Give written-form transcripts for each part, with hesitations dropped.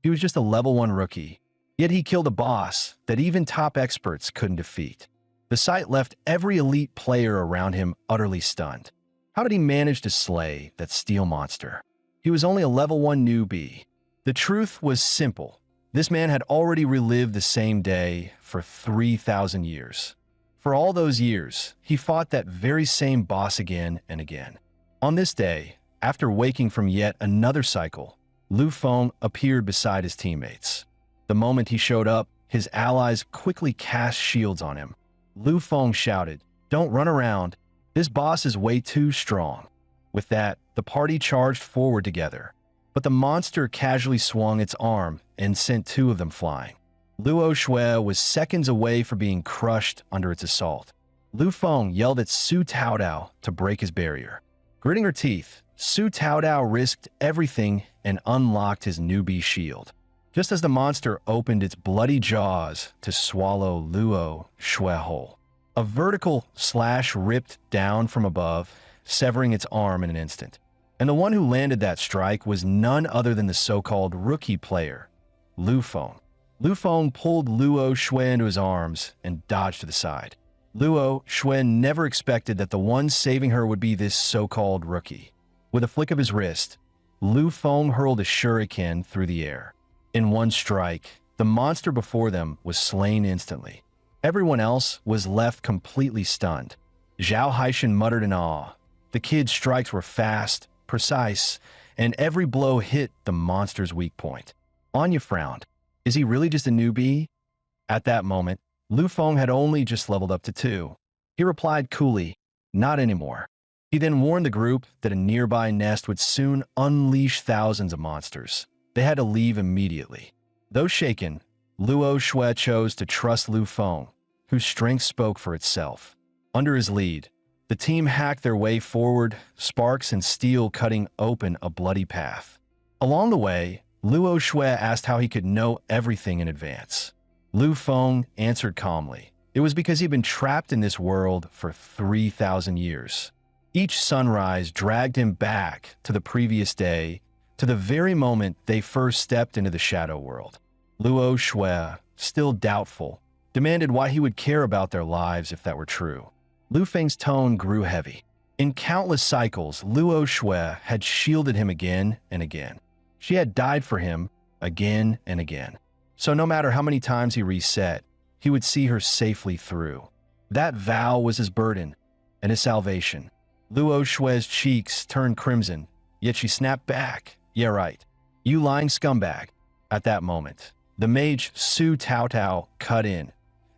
He was just a level 1 rookie, yet he killed a boss that even top experts couldn't defeat. The sight left every elite player around him utterly stunned. How did he manage to slay that steel monster? He was only a level 1 newbie. The truth was simple. This man had already relived the same day for 3,000 years. For all those years, he fought that very same boss again and again. On this day, after waking from yet another cycle, Lv.1 appeared beside his teammates. The moment he showed up, his allies quickly cast shields on him. Lv.1 shouted, "Don't run around. This boss is way too strong." With that, the party charged forward together. But the monster casually swung its arm and sent 2 of them flying. Lv.999 was seconds away from being crushed under its assault. Lv.1 yelled at Su Taodao to break his barrier. Gritting her teeth, Su Taodao risked everything and unlocked his newbie shield. Just as the monster opened its bloody jaws to swallow Lv.999 whole, a vertical slash ripped down from above, severing its arm in an instant. And the one who landed that strike was none other than the so-called rookie player, Lv.1. Lv.1 pulled Lv.999 into his arms and dodged to the side. Lv.999 never expected that the one saving her would be this so-called rookie. With a flick of his wrist, Lv.1 hurled a shuriken through the air. In one strike, the monster before them was slain instantly. Everyone else was left completely stunned. Zhao Haishan muttered in awe. The kid's strikes were fast, precise, and every blow hit the monster's weak point. Anya frowned. Is he really just a newbie? At that moment, Lv.1 had only just leveled up to 2. He replied coolly, "Not anymore." He then warned the group that a nearby nest would soon unleash thousands of monsters. They had to leave immediately. Though shaken, Lv.999 chose to trust Lv.1, whose strength spoke for itself. Under his lead, the team hacked their way forward, sparks and steel cutting open a bloody path. Along the way, Lv.999 asked how he could know everything in advance. Lv.1 answered calmly. It was because he'd been trapped in this world for 3,000 years. Each sunrise dragged him back to the previous day, to the very moment they first stepped into the shadow world. Lv.999, still doubtful, demanded why he would care about their lives if that were true. Lufeng's tone grew heavy. In countless cycles, Lv.999 had shielded him again and again. She had died for him again and again. So no matter how many times he reset, he would see her safely through. That vow was his burden and his salvation. Lv.999's cheeks turned crimson, yet she snapped back. "Yeah, right. You lying scumbag." At that moment, the mage Su Taodao cut in,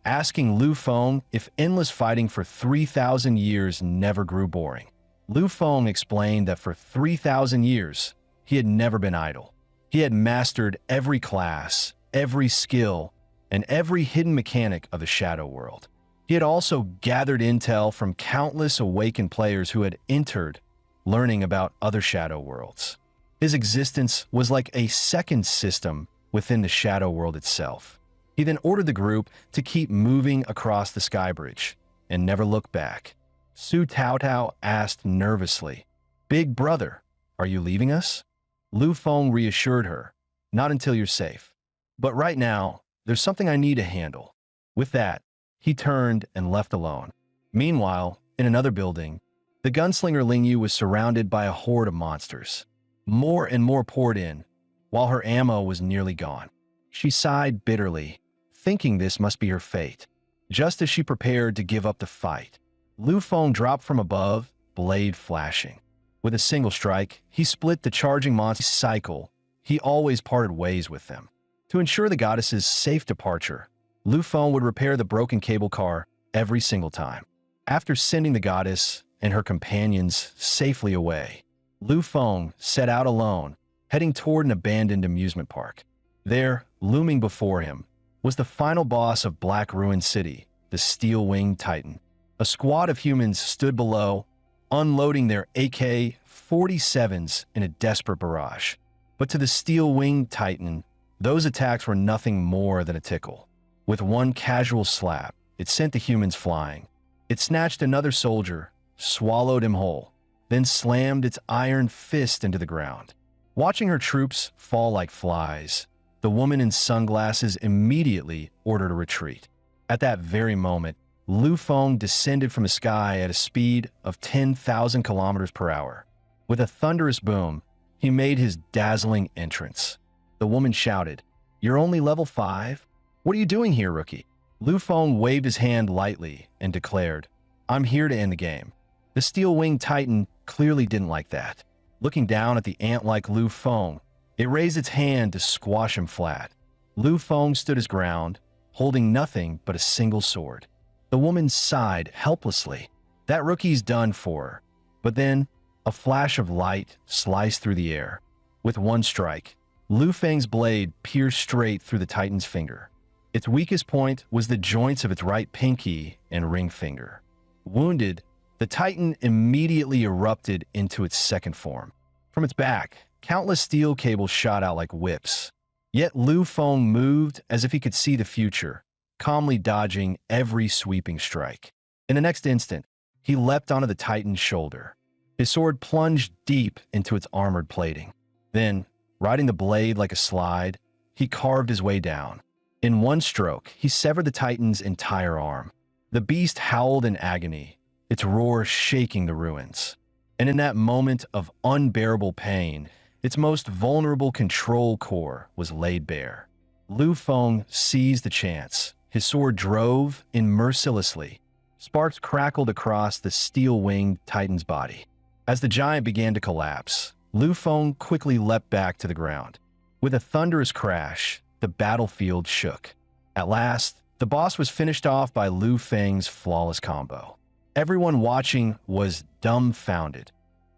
asking Lv.1 if endless fighting for 3,000 years never grew boring. Lv.1 explained that for 3,000 years, he had never been idle. He had mastered every class, every skill, and every hidden mechanic of the Shadow World. He had also gathered intel from countless awakened players who had entered, learning about other Shadow Worlds. His existence was like a second system within the Shadow World itself. He then ordered the group to keep moving across the sky bridge and never look back. Su Taodao asked nervously, "Big brother, are you leaving us?" Lv.1 reassured her, "Not until you're safe. But right now, there's something I need to handle." With that, he turned and left alone. Meanwhile, in another building, the gunslinger Lingyu was surrounded by a horde of monsters. More and more poured in, while her ammo was nearly gone. She sighed bitterly, thinking this must be her fate. Just as she prepared to give up the fight, Lv.1 dropped from above, blade flashing. With a single strike, he split the charging monster's cycle. He always parted ways with them. To ensure the goddess's safe departure, Lv.1 would repair the broken cable car every single time. After sending the goddess and her companions safely away, Lv.1 set out alone, heading toward an abandoned amusement park. There, looming before him, was the final boss of Black Ruin City, the Steel-Winged Titan. A squad of humans stood below, unloading their AK-47s in a desperate barrage. But to the Steel-Winged Titan, those attacks were nothing more than a tickle. With one casual slap, it sent the humans flying. It snatched another soldier, swallowed him whole, then slammed its iron fist into the ground. Watching her troops fall like flies, The woman in sunglasses immediately ordered a retreat. At that very moment, Lu Feng descended from the sky at a speed of 10,000 kilometers per hour. With a thunderous boom, he made his dazzling entrance. The woman shouted, "You're only level 5? What are you doing here, rookie?" Lu Feng waved his hand lightly and declared, "I'm here to end the game." The steel-winged titan clearly didn't like that. Looking down at the ant-like Lu Feng, it raised its hand to squash him flat. Lu Feng stood his ground, holding nothing but a single sword. The woman sighed helplessly. That rookie's done for her. But then, a flash of light sliced through the air. With one strike, Lu Feng's blade pierced straight through the titan's finger. Its weakest point was the joints of its right pinky and ring finger. Wounded, the titan immediately erupted into its second form. From its back, countless steel cables shot out like whips. Yet Lu Feng moved as if he could see the future, calmly dodging every sweeping strike. In the next instant, he leapt onto the titan's shoulder. His sword plunged deep into its armored plating. Then, riding the blade like a slide, he carved his way down. In one stroke, he severed the titan's entire arm. The beast howled in agony, its roar shaking the ruins. And in that moment of unbearable pain, its most vulnerable control core was laid bare. Lu Feng seized the chance. His sword drove in mercilessly. Sparks crackled across the steel-winged titan's body. As the giant began to collapse, Lu Feng quickly leapt back to the ground. With a thunderous crash, the battlefield shook. At last, the boss was finished off by Lu Feng's flawless combo. Everyone watching was dumbfounded.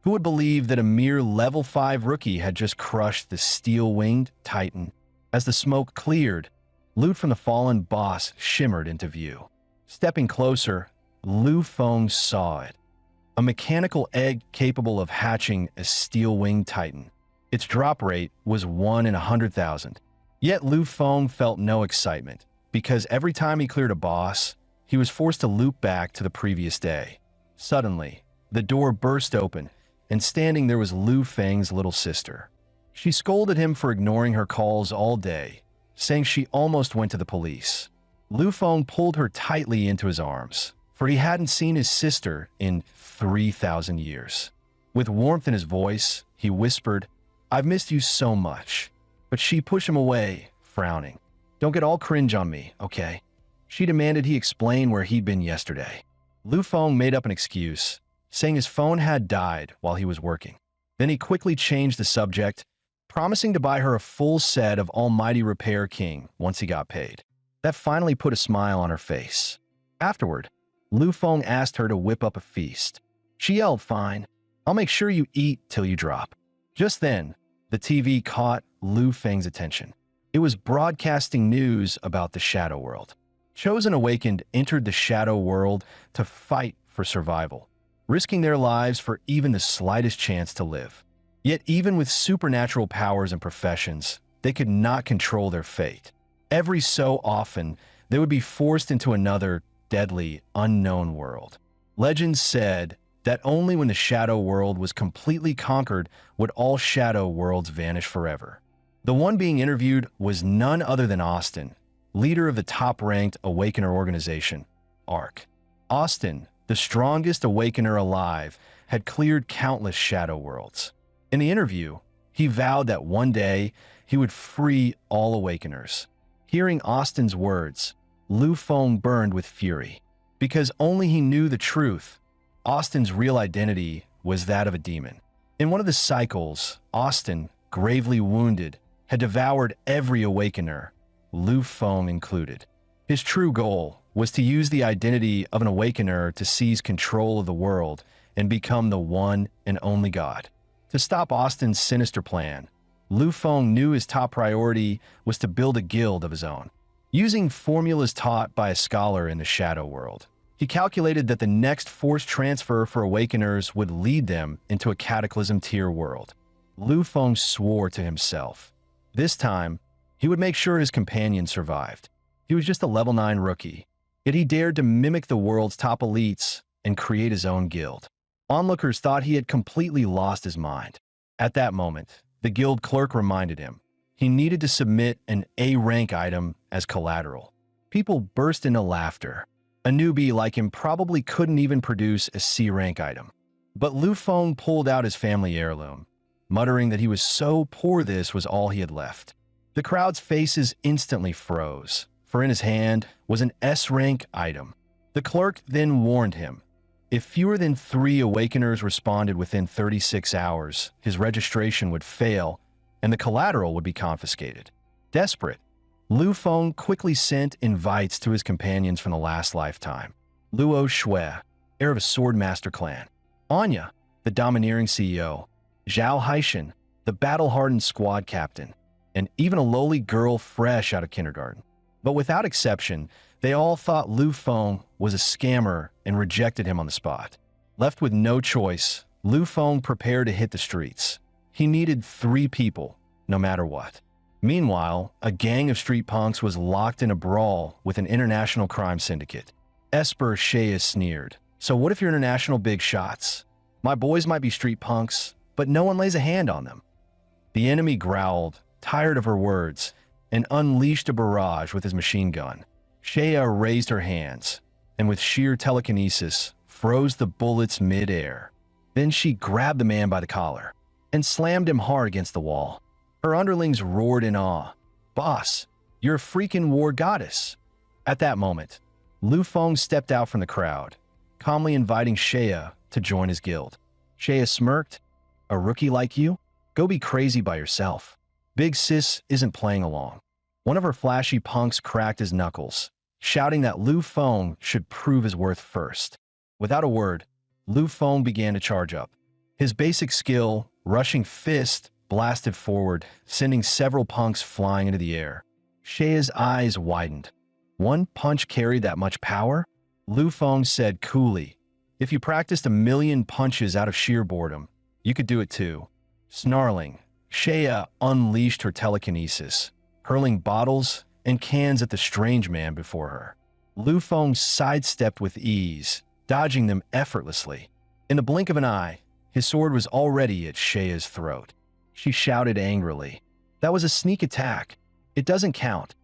Who would believe that a mere level 5 rookie had just crushed the steel-winged titan? As the smoke cleared, loot from the fallen boss shimmered into view. Stepping closer, Lu Feng saw it. A mechanical egg capable of hatching a steel-winged titan. Its drop rate was 1 in 100,000. Yet Lu Feng felt no excitement, because every time he cleared a boss, he was forced to loop back to the previous day. Suddenly, the door burst open, and standing there was Lu Feng's little sister. She scolded him for ignoring her calls all day, saying she almost went to the police. Lu Feng pulled her tightly into his arms, for he hadn't seen his sister in 3,000 years. With warmth in his voice, he whispered, "I've missed you so much." But she pushed him away, frowning. "Don't get all cringe on me, okay?" She demanded he explain where he'd been yesterday. Lu Feng made up an excuse, saying his phone had died while he was working. Then he quickly changed the subject, promising to buy her a full set of Almighty Repair King once he got paid. That finally put a smile on her face. Afterward, Lu Feng asked her to whip up a feast. She yelled, "Fine, I'll make sure you eat till you drop." Just then, the TV caught Lu Feng's attention. It was broadcasting news about the Shadow World. Chosen Awakened entered the Shadow World to fight for survival, risking their lives for even the slightest chance to live. Yet even with supernatural powers and professions, they could not control their fate. Every so often, they would be forced into another deadly, unknown world. Legends said that only when the Shadow World was completely conquered would all Shadow Worlds vanish forever. The one being interviewed was none other than Austin, leader of the top-ranked Awakener organization, ARC. Austin, the strongest Awakener alive, had cleared countless Shadow Worlds. In the interview, he vowed that one day he would free all Awakeners. Hearing Austin's words, Lu Feng burned with fury. Because only he knew the truth, Austin's real identity was that of a demon. In one of the cycles, Austin, gravely wounded, had devoured every Awakener, Lu Feng included. His true goal was to use the identity of an Awakener to seize control of the world and become the one and only God. To stop Austin's sinister plan, Lu Feng knew his top priority was to build a guild of his own. Using formulas taught by a scholar in the Shadow World, he calculated that the next forced transfer for Awakeners would lead them into a Cataclysm tier world. Lu Feng swore to himself. This time, he would make sure his companion survived. He was just a level 9 rookie, yet he dared to mimic the world's top elites and create his own guild. Onlookers thought he had completely lost his mind. At that moment, the guild clerk reminded him. He needed to submit an A-rank item as collateral. People burst into laughter. A newbie like him probably couldn't even produce a C-rank item. But Lu Feng pulled out his family heirloom, muttering that he was so poor this was all he had left. The crowd's faces instantly froze, for in his hand was an S-rank item. The clerk then warned him. If fewer than 3 awakeners responded within 36 hours, his registration would fail and the collateral would be confiscated. Desperate, Lu Feng quickly sent invites to his companions from the last lifetime. Luo Shui, heir of a swordmaster clan. Anya, the domineering CEO. Zhao Haishan, the battle-hardened squad captain. And even a lowly girl fresh out of kindergarten. But without exception, they all thought Lu Feng was a scammer and rejected him on the spot. Left with no choice, Lu Feng prepared to hit the streets. He needed 3 people, no matter what. Meanwhile, a gang of street punks was locked in a brawl with an international crime syndicate. Esper Shea sneered. So what if you're international big shots? My boys might be street punks, but no one lays a hand on them. The enemy growled, tired of her words, and unleashed a barrage with his machine gun. Shea raised her hands, and with sheer telekinesis, froze the bullets mid-air. Then she grabbed the man by the collar and slammed him hard against the wall. Her underlings roared in awe. "Boss, you're a freaking war goddess." At that moment, Lu Feng stepped out from the crowd, calmly inviting Shea to join his guild. Shea smirked. "A rookie like you? Go be crazy by yourself." Big Sis isn't playing along. One of her flashy punks cracked his knuckles, shouting that Lu Feng should prove his worth first. Without a word, Lu Feng began to charge up. His basic skill, rushing fist, blasted forward, sending several punks flying into the air. Shea's eyes widened. One punch carried that much power? Lu Feng said coolly, "If you practiced 1,000,000 punches out of sheer boredom, you could do it too." Snarling, Shea unleashed her telekinesis, hurling bottles and cans at the strange man before her. Lu Feng sidestepped with ease, dodging them effortlessly. In the blink of an eye, his sword was already at Shea's throat. She shouted angrily, "That was a sneak attack. It doesn't count."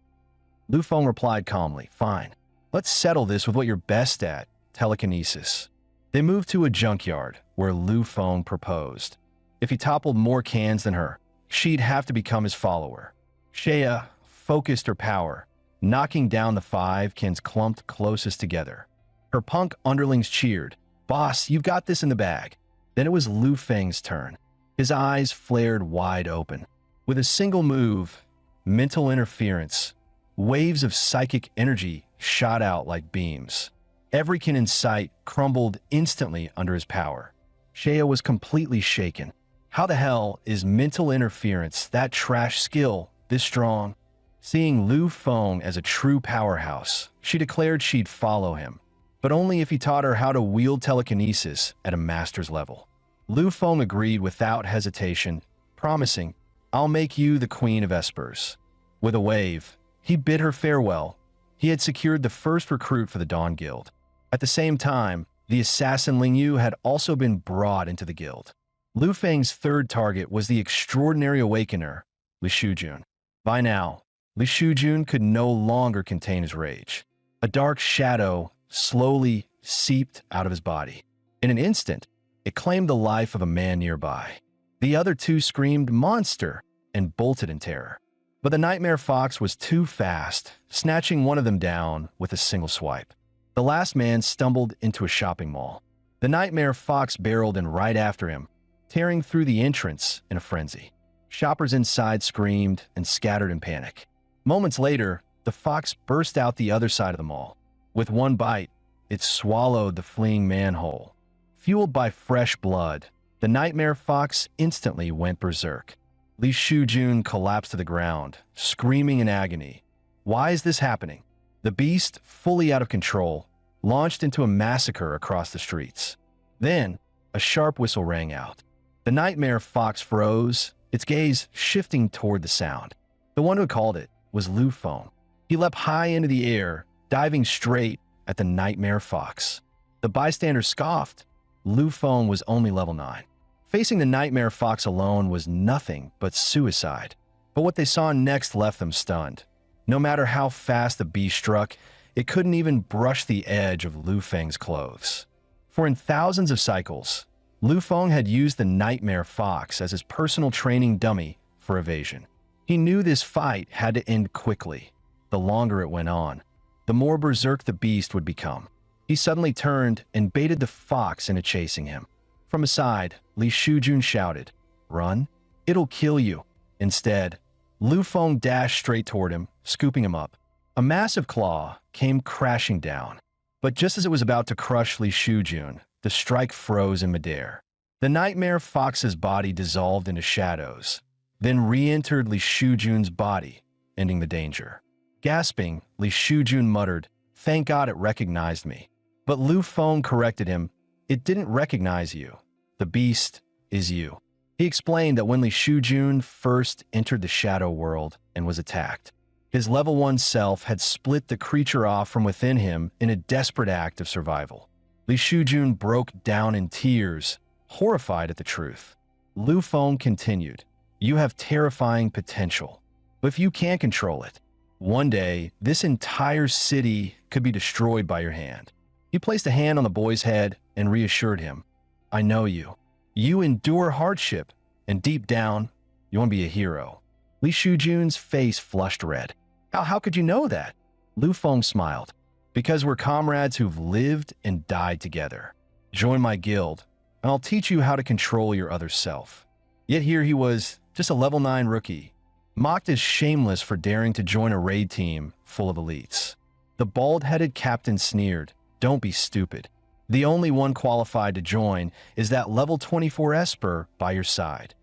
Lu Feng replied calmly, "Fine. Let's settle this with what you're best at, telekinesis." They moved to a junkyard, where Lu Feng proposed. If he toppled more cans than her, she'd have to become his follower. Shea focused her power, knocking down the 5 cans clumped closest together. Her punk underlings cheered, "Boss, you've got this in the bag." Then it was Lu Feng's turn. His eyes flared wide open. With a single move, mental interference, waves of psychic energy shot out like beams. Every can in sight crumbled instantly under his power. Shea was completely shaken. How the hell is mental interference, that trash skill, this strong? Seeing Lu Feng as a true powerhouse, she declared she'd follow him, but only if he taught her how to wield telekinesis at a master's level. Lu Feng agreed without hesitation, promising, "I'll make you the queen of espers." With a wave, he bid her farewell. He had secured the first recruit for the Dawn Guild. At the same time, the assassin Ling Yu had also been brought into the guild. Lu Feng's third target was the extraordinary awakener, Li Shujun. By now, Li Shujun could no longer contain his rage. A dark shadow slowly seeped out of his body. In an instant, it claimed the life of a man nearby. The other 2 screamed "monster" and bolted in terror. But the Nightmare Fox was too fast, snatching one of them down with a single swipe. The last man stumbled into a shopping mall. The Nightmare Fox barreled in right after him, tearing through the entrance in a frenzy. Shoppers inside screamed and scattered in panic. Moments later, the fox burst out the other side of the mall. With one bite, it swallowed the fleeing man whole. Fueled by fresh blood, the Nightmare Fox instantly went berserk. Li Shujun collapsed to the ground, screaming in agony. Why is this happening? The beast, fully out of control, launched into a massacre across the streets. Then, a sharp whistle rang out. The Nightmare Fox froze, its gaze shifting toward the sound. The one who called it was Lu Feng. He leapt high into the air, diving straight at the Nightmare Fox. The bystanders scoffed. Lu Feng was only level 9. Facing the Nightmare Fox alone was nothing but suicide. But what they saw next left them stunned. No matter how fast the beast struck, it couldn't even brush the edge of Lu Feng's clothes. For in thousands of cycles, Lu Feng had used the Nightmare Fox as his personal training dummy for evasion. He knew this fight had to end quickly. The longer it went on, the more berserk the beast would become. He suddenly turned and baited the fox into chasing him. From aside, Li Shujun shouted, "Run! It'll kill you!" Instead, Lu Feng dashed straight toward him, scooping him up. A massive claw came crashing down. But just as it was about to crush Li Shujun, the strike froze in midair. The Nightmare Fox's body dissolved into shadows, then re-entered Li Shujun's body, ending the danger. Gasping, Li Shujun muttered, "Thank God it recognized me." But Lu Feng corrected him, "It didn't recognize you. The beast is you." He explained that when Li Shujun first entered the shadow world and was attacked, his level 1 self had split the creature off from within him in a desperate act of survival. Li Shujun broke down in tears, horrified at the truth. Lu Feng continued, "You have terrifying potential, but if you can't control it, one day this entire city could be destroyed by your hand." He placed a hand on the boy's head and reassured him, "I know you. You endure hardship, and deep down, you want to be a hero." Li Shujun's face flushed red. How could you know that?" Lu Feng smiled. "Because we're comrades who've lived and died together. Join my guild, and I'll teach you how to control your other self." Yet here he was, just a level 9 rookie, mocked as shameless for daring to join a raid team full of elites. The bald-headed captain sneered, "Don't be stupid. The only one qualified to join is that level 24 Esper by your side."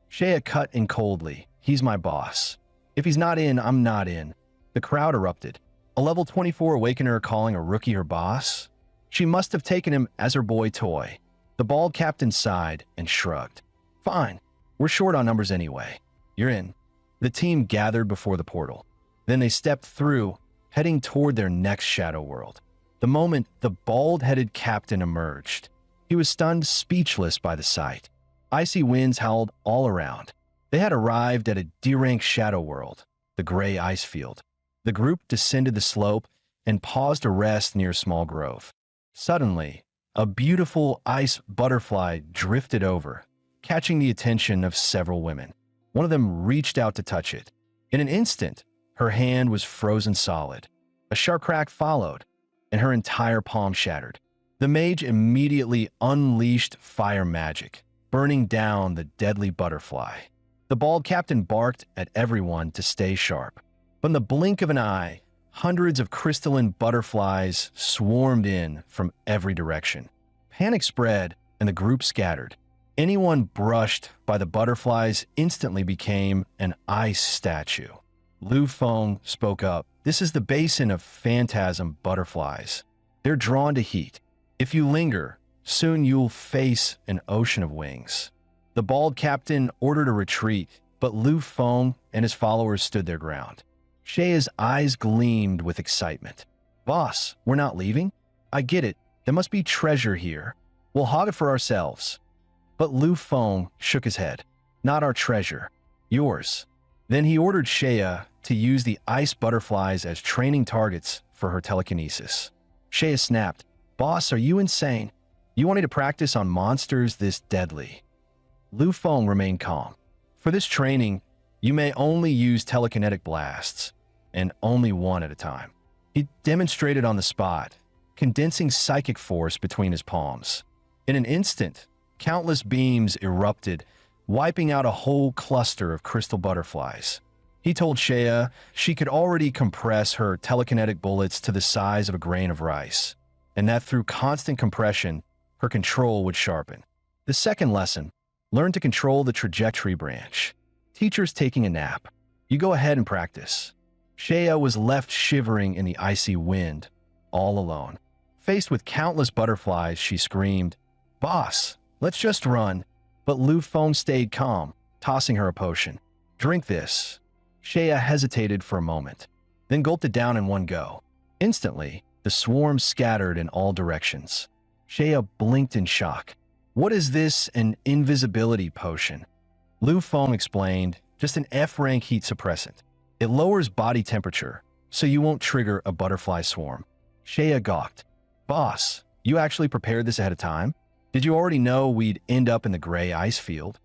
Shea cut in coldly, "He's my boss. If he's not in, I'm not in." The crowd erupted. A level 24 Awakener calling a rookie her boss? She must have taken him as her boy toy. The bald captain sighed and shrugged. "Fine. We're short on numbers anyway. You're in." The team gathered before the portal. Then they stepped through, heading toward their next shadow world. The moment the bald-headed captain emerged, he was stunned speechless by the sight. Icy winds howled all around. They had arrived at a D-rank shadow world, the gray ice field. The group descended the slope and paused to rest near a small grove. Suddenly, a beautiful ice butterfly drifted over, catching the attention of several women. One of them reached out to touch it. In an instant, her hand was frozen solid. A sharp crack followed, and her entire palm shattered. The mage immediately unleashed fire magic, burning down the deadly butterfly. The bald captain barked at everyone to stay sharp. But in the blink of an eye, hundreds of crystalline butterflies swarmed in from every direction. Panic spread, and the group scattered. Anyone brushed by the butterflies instantly became an ice statue. Lu Feng spoke up, "This is the basin of phantasm butterflies. They're drawn to heat. If you linger, soon you'll face an ocean of wings." The bald captain ordered a retreat, but Lu Feng and his followers stood their ground. Shea's eyes gleamed with excitement. "Boss, we're not leaving? I get it. There must be treasure here. We'll hog it for ourselves." But Lu Feng shook his head. "Not our treasure. Yours." Then he ordered Shea to use the ice butterflies as training targets for her telekinesis. Shea snapped, "Boss, are you insane? You want me to practice on monsters this deadly?" Lu Feng remained calm. "For this training, you may only use telekinetic blasts, and only one at a time." He demonstrated on the spot, condensing psychic force between his palms. In an instant, countless beams erupted, wiping out a whole cluster of crystal butterflies. He told Shea she could already compress her telekinetic bullets to the size of a grain of rice, and that through constant compression, her control would sharpen. The second lesson, learn to control the trajectory branch. Teacher's taking a nap. You go ahead and practice. Shea was left shivering in the icy wind, all alone. Faced with countless butterflies, she screamed, "Boss, let's just run." But Lu Feng stayed calm, tossing her a potion. "Drink this." Shea hesitated for a moment, then gulped it down in one go. Instantly, the swarm scattered in all directions. Shea blinked in shock. "What is this, an invisibility potion?" Lu Feng explained, just an F-rank heat suppressant. It lowers body temperature, so you won't trigger a butterfly swarm. Shea gawked. Boss, you actually prepared this ahead of time? Did you already know we'd end up in the gray ice field?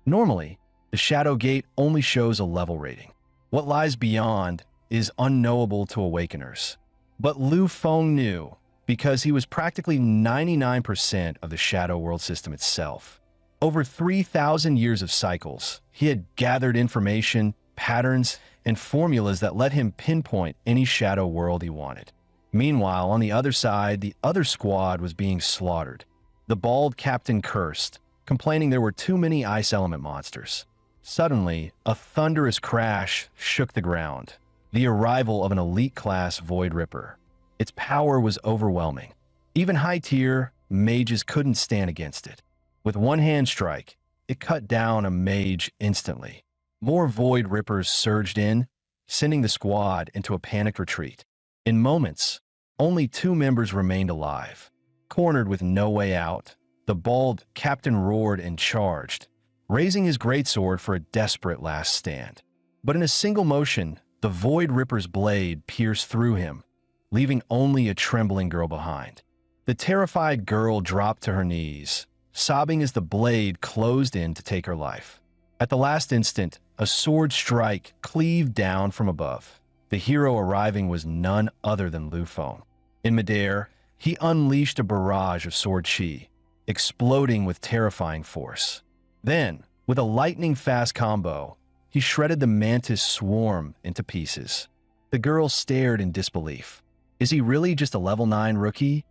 Normally, the Shadow Gate only shows a level rating. What lies beyond is unknowable to Awakeners. But Lu Feng knew, because he was practically 99% of the Shadow World system itself. Over 3,000 years of cycles, he had gathered information, patterns, and formulas that let him pinpoint any Shadow World he wanted. Meanwhile, on the other side, the other squad was being slaughtered. The bald captain cursed, complaining there were too many ice element monsters. Suddenly, a thunderous crash shook the ground. The arrival of an elite-class Void Ripper. Its power was overwhelming. Even high-tier mages couldn't stand against it. With one hand strike, it cut down a mage instantly. More Void Rippers surged in, sending the squad into a panicked retreat. In moments, only 2 members remained alive. Cornered with no way out, the bald captain roared and charged, raising his greatsword for a desperate last stand. But in a single motion, the Void Ripper's blade pierced through him, leaving only a trembling girl behind. The terrified girl dropped to her knees, sobbing as the blade closed in to take her life. At the last instant, a sword strike cleaved down from above. The hero arriving was none other than Lu Feng. In midair, he unleashed a barrage of sword chi, exploding with terrifying force. Then, with a lightning-fast combo, he shredded the mantis swarm into pieces. The girl stared in disbelief. Is he really just a level 9 rookie?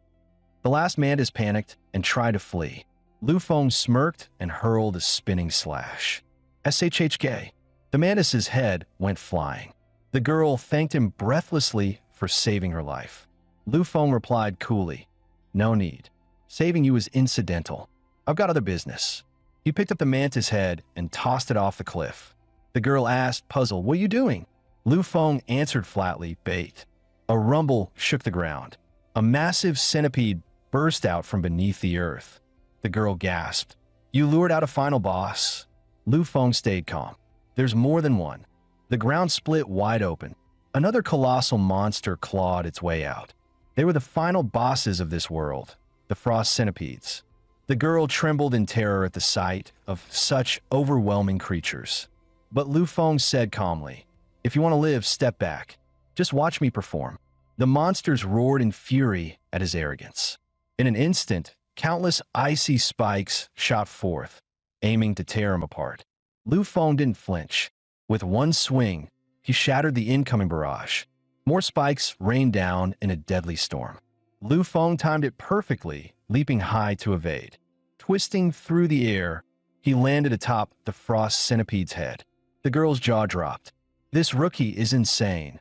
The last mantis panicked and tried to flee. Lu Feng smirked and hurled a spinning slash. SHHK. The mantis's head went flying. The girl thanked him breathlessly for saving her life. Lu Feng replied coolly, "No need. Saving you is incidental. I've got other business." He picked up the mantis head and tossed it off the cliff. The girl asked, puzzled, "What are you doing?" Lu Feng answered flatly, "Bait." A rumble shook the ground. A massive centipede burst out from beneath the earth. The girl gasped. "You lured out a final boss." Lu Feng stayed calm. "There's more than one." The ground split wide open. Another colossal monster clawed its way out. They were the final bosses of this world, the frost centipedes. The girl trembled in terror at the sight of such overwhelming creatures. But Lu Feng said calmly, "If you want to live, step back. Just watch me perform." The monsters roared in fury at his arrogance. In an instant, countless icy spikes shot forth, aiming to tear him apart. Lu Feng didn't flinch. With one swing, he shattered the incoming barrage. More spikes rained down in a deadly storm. Lu Feng timed it perfectly, leaping high to evade. Twisting through the air, he landed atop the frost centipede's head. The girl's jaw dropped. This rookie is insane.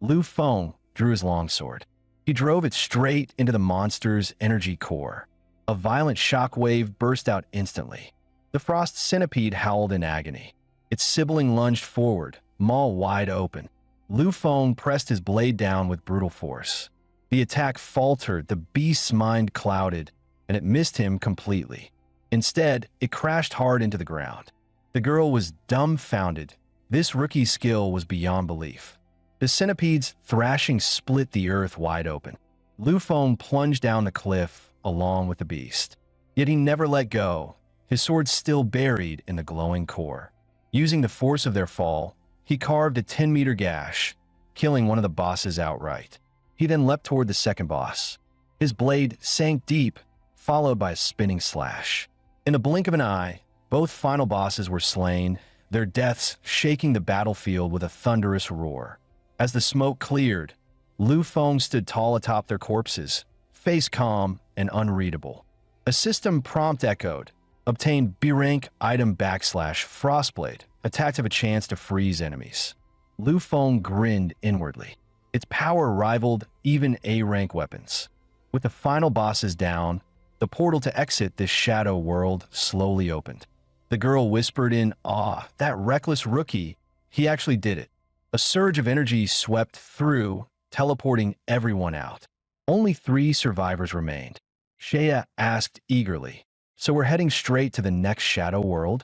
Lu Feng drew his longsword. He drove it straight into the monster's energy core. A violent shockwave burst out instantly. The frost centipede howled in agony. Its sibling lunged forward, maw wide open. Lu Feng pressed his blade down with brutal force. The attack faltered, the beast's mind clouded, and it missed him completely. Instead, it crashed hard into the ground. The girl was dumbfounded. This rookie's skill was beyond belief. The centipede's thrashing split the earth wide open. Lu Feng plunged down the cliff along with the beast. Yet he never let go, his sword still buried in the glowing core. Using the force of their fall, he carved a 10-meter gash, killing one of the bosses outright. He then leapt toward the second boss. His blade sank deep, followed by a spinning slash. In a blink of an eye, both final bosses were slain, their deaths shaking the battlefield with a thunderous roar. As the smoke cleared, Lu Feng stood tall atop their corpses, face calm and unreadable. A system prompt echoed. Obtain B-rank item / Frostblade, attack to have a chance to freeze enemies. Lu Feng grinned inwardly. Its power rivaled even A-rank weapons. With the final bosses down, the portal to exit this shadow world slowly opened. The girl whispered in awe, "That reckless rookie, he actually did it." A surge of energy swept through, teleporting everyone out. Only 3 survivors remained. Shea asked eagerly, "So we're heading straight to the next shadow world?"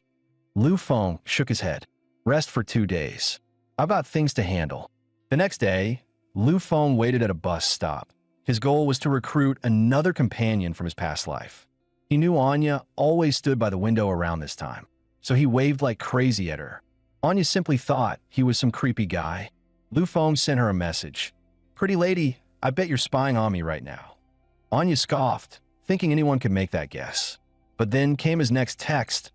Lu Feng shook his head. Rest for 2 days. I've got things to handle. The next day, Lu Feng waited at a bus stop. His goal was to recruit another companion from his past life. He knew Anya always stood by the window around this time, so he waved like crazy at her. Anya simply thought he was some creepy guy. Lu Feng sent her a message. "Pretty lady, I bet you're spying on me right now." Anya scoffed, thinking anyone could make that guess. But then came his next text.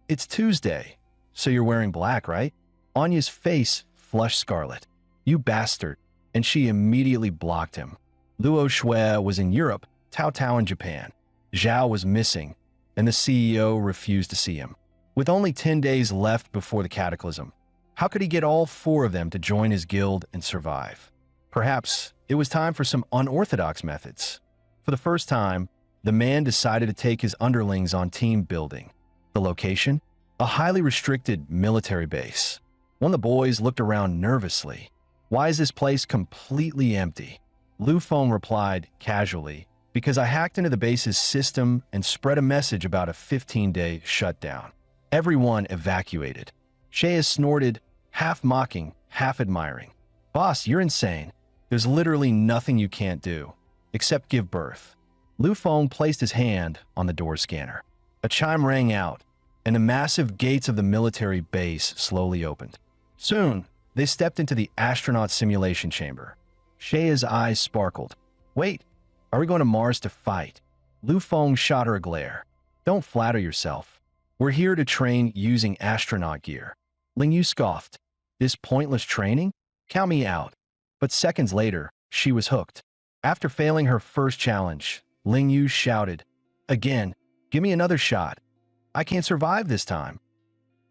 "It's Tuesday, so you're wearing black, right?" Anya's face flushed scarlet. "You bastard," and she immediately blocked him. Luo Shui was in Europe, Tao Tao in Japan. Zhao was missing, and the CEO refused to see him. With only 10 days left before the cataclysm, how could he get all 4 of them to join his guild and survive? Perhaps it was time for some unorthodox methods. For the first time, the man decided to take his underlings on team building. The location? A highly restricted military base. One of the boys looked around nervously. "Why is this place completely empty?" Lu Feng replied casually, "Because I hacked into the base's system and spread a message about a 15-day shutdown. Everyone evacuated." Shea snorted, half mocking, half admiring. "Boss, you're insane. There's literally nothing you can't do, except give birth." Lu Feng placed his hand on the door scanner. A chime rang out, and the massive gates of the military base slowly opened. Soon, they stepped into the astronaut simulation chamber. Shea's eyes sparkled. "Wait, are we going to Mars to fight?" Lu Feng shot her a glare. "Don't flatter yourself. We're here to train using astronaut gear." Ling Yu scoffed. "This pointless training? Count me out." But seconds later, she was hooked. After failing her first challenge, Ling Yu shouted, "Again, give me another shot. I can't survive this time."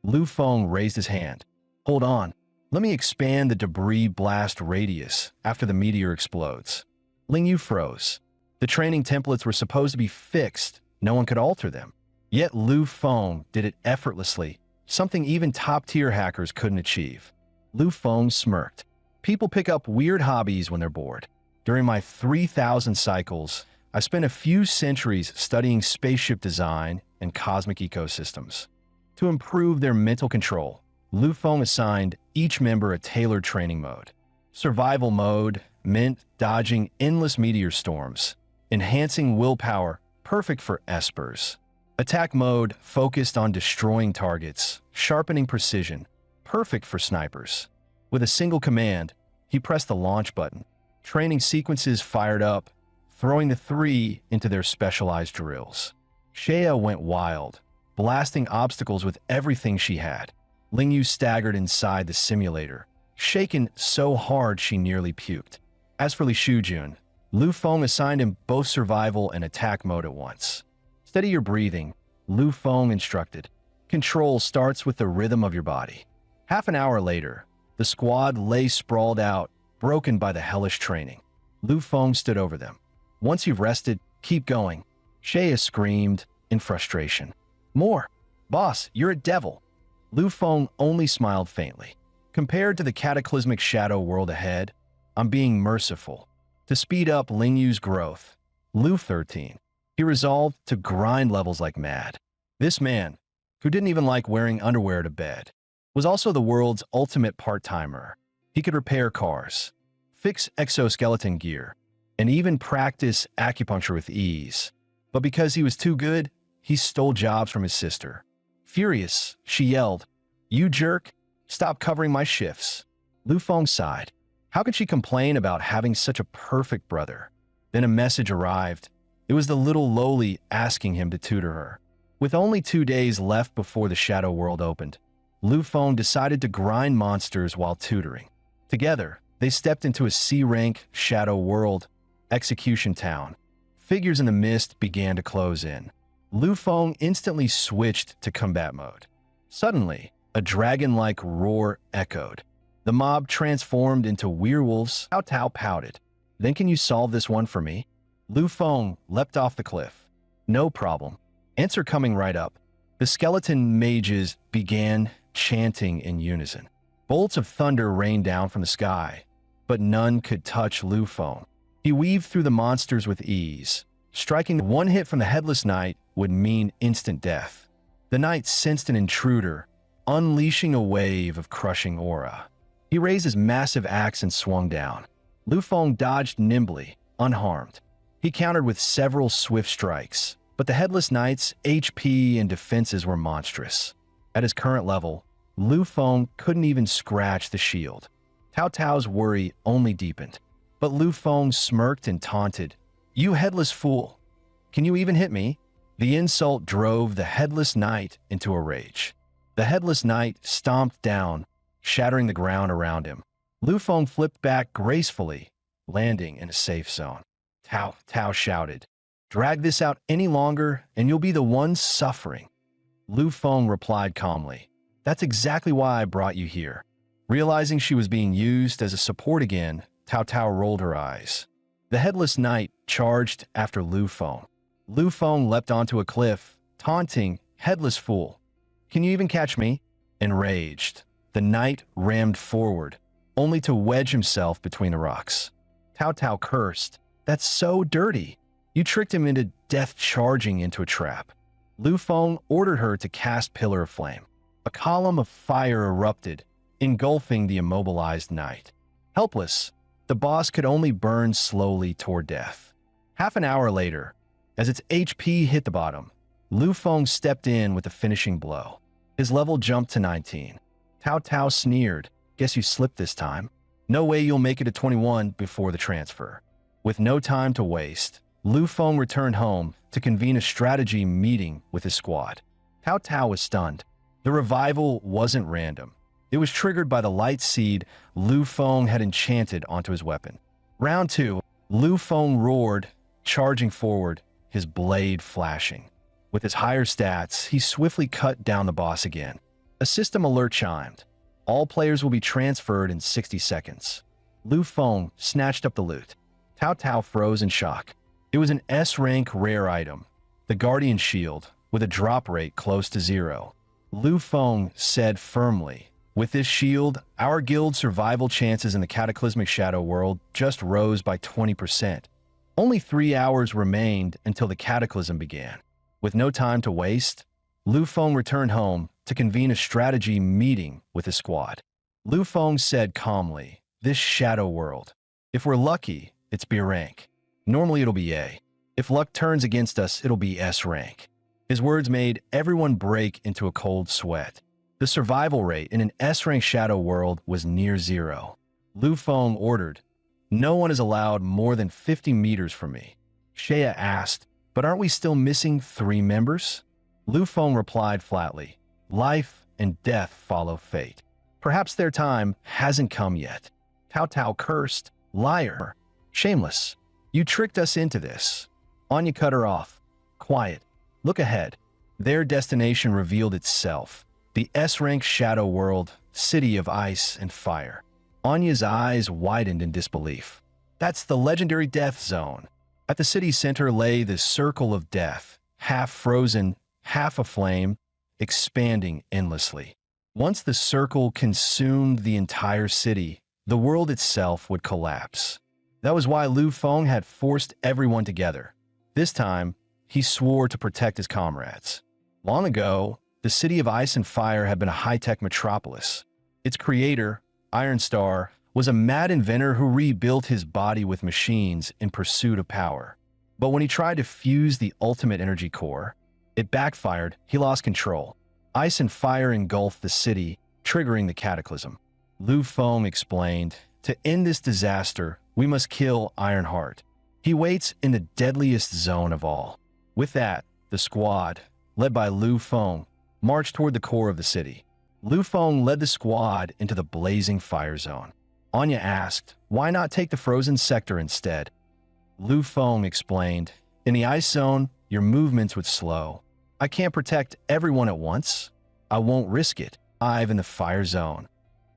Lu Feng raised his hand. "Hold on. Let me expand the debris blast radius after the meteor explodes." Ling Yu froze. The training templates were supposed to be fixed. No one could alter them. Yet Lu Feng did it effortlessly, something even top-tier hackers couldn't achieve. Lu Feng smirked. "People pick up weird hobbies when they're bored. During my 3,000 cycles, I spent a few centuries studying spaceship design and cosmic ecosystems. To improve their mental control, Lu Feng assigned each member a tailored training mode. Survival mode meant dodging endless meteor storms, enhancing willpower, perfect for espers. Attack mode focused on destroying targets, sharpening precision, perfect for snipers. With a single command, he pressed the launch button. Training sequences fired up, throwing the 3 into their specialized drills. Shea went wild, blasting obstacles with everything she had. Ling Yu staggered inside the simulator, shaken so hard she nearly puked. As for Li Shujun, Lu Feng assigned him both survival and attack mode at once. "Steady your breathing," Lu Feng instructed. "Control starts with the rhythm of your body." Half an hour later, the squad lay sprawled out, broken by the hellish training. Lu Feng stood over them. "Once you've rested, keep going." Shea screamed in frustration. "More! Boss, you're a devil!" Lu Feng only smiled faintly. "Compared to the cataclysmic shadow world ahead, I'm being merciful." To speed up Ling Yu's growth, Lu 13, he resolved to grind levels like mad. This man, who didn't even like wearing underwear to bed, was also the world's ultimate part-timer. He could repair cars, fix exoskeleton gear, and even practice acupuncture with ease. But because he was too good, he stole jobs from his sister. Furious, she yelled, "You jerk, stop covering my shifts." Lu Feng sighed. How could she complain about having such a perfect brother? Then a message arrived. It was the little lowly asking him to tutor her. With only 2 days left before the shadow world opened, Lu Feng decided to grind monsters while tutoring. Together, they stepped into a C-rank shadow world, Execution Town. Figures in the mist began to close in. Lu Feng instantly switched to combat mode. Suddenly, a dragon-like roar echoed. The mob transformed into werewolves. Tao Tao pouted. "Then can you solve this one for me?" Lu Feng leapt off the cliff. "No problem. Answer coming right up." The skeleton mages began chanting in unison. Bolts of thunder rained down from the sky, but none could touch Lu Feng. He weaved through the monsters with ease. Striking one hit from the Headless Knight would mean instant death. The knight sensed an intruder unleashing a wave of crushing aura. He raised his massive axe and swung down. Lu Feng dodged nimbly, unharmed. He countered with several swift strikes, but the Headless Knight's HP and defenses were monstrous. At his current level, Lu Feng couldn't even scratch the shield. Cao Cao's worry only deepened. But Lu Feng smirked and taunted, "You headless fool! Can you even hit me?" The insult drove the Headless Knight into a rage. The Headless Knight stomped down, shattering the ground around him. Lu Feng flipped back gracefully, landing in a safe zone. Cao shouted, "Drag this out any longer, and you'll be the one suffering." Lu Feng replied calmly, "That's exactly why I brought you here." Realizing she was being used as a support again, Cao rolled her eyes. The Headless Knight charged after Lu Feng. Lu Feng leapt onto a cliff, taunting, "Headless fool! Can you even catch me?" Enraged, the knight rammed forward, only to wedge himself between the rocks. Cao cursed, "That's so dirty. You tricked him into death charging into a trap." Lu Feng ordered her to cast Pillar of Flame. A column of fire erupted, engulfing the immobilized knight. Helpless, the boss could only burn slowly toward death. Half an hour later, as its HP hit the bottom, Lu Feng stepped in with a finishing blow. His level jumped to 19. Cao sneered, "Guess you slipped this time. No way you'll make it to 21 before the transfer." With no time to waste, Lu Feng returned home to convene a strategy meeting with his squad. Cao was stunned. The revival wasn't random. It was triggered by the light seed Lu Feng had enchanted onto his weapon. Round 2, Lu Feng roared, charging forward, his blade flashing. With his higher stats, he swiftly cut down the boss again. A system alert chimed. All players will be transferred in 60 seconds. Lu Feng snatched up the loot. Cao froze in shock. It was an S-rank rare item, the Guardian Shield, with a drop rate close to 0. Lu Feng said firmly, "With this shield, our guild's survival chances in the cataclysmic shadow world just rose by 20%. Only 3 hours remained until the cataclysm began." With no time to waste, Lu Feng returned home to convene a strategy meeting with his squad. Lu Feng said calmly, "This shadow world, if we're lucky, it's B rank. Normally it'll be A. If luck turns against us, it'll be S rank." His words made everyone break into a cold sweat. The survival rate in an S-rank shadow world was near 0. Lu Feng ordered, "No one is allowed more than 50 meters from me." Shea asked, "But aren't we still missing 3 members?" Lu Feng replied flatly, "Life and death follow fate. Perhaps their time hasn't come yet." Cao cursed, "Liar! Shameless! You tricked us into this." Anya cut her off. "Quiet. Look ahead." Their destination revealed itself. The S-rank shadow world, city of ice and fire. Anya's eyes widened in disbelief. That's the legendary death zone. At the city's center lay the circle of death, half frozen, half aflame, expanding endlessly. Once the circle consumed the entire city, the world itself would collapse. That was why Lu Feng had forced everyone together. This time, he swore to protect his comrades. Long ago, the city of ice and fire had been a high-tech metropolis. Its creator, Iron Star, was a mad inventor who rebuilt his body with machines in pursuit of power. But when he tried to fuse the ultimate energy core, it backfired. He lost control. Ice and fire engulfed the city, triggering the cataclysm. Lu Feng explained, "To end this disaster, we must kill Ironheart. He waits in the deadliest zone of all." With that, the squad, led by Lu Feng, marched toward the core of the city. Lu Feng led the squad into the blazing fire zone. Anya asked, "Why not take the frozen sector instead?" Lu Feng explained, "In the ice zone, your movements would slow. I can't protect everyone at once. I won't risk it. I'm in the fire zone."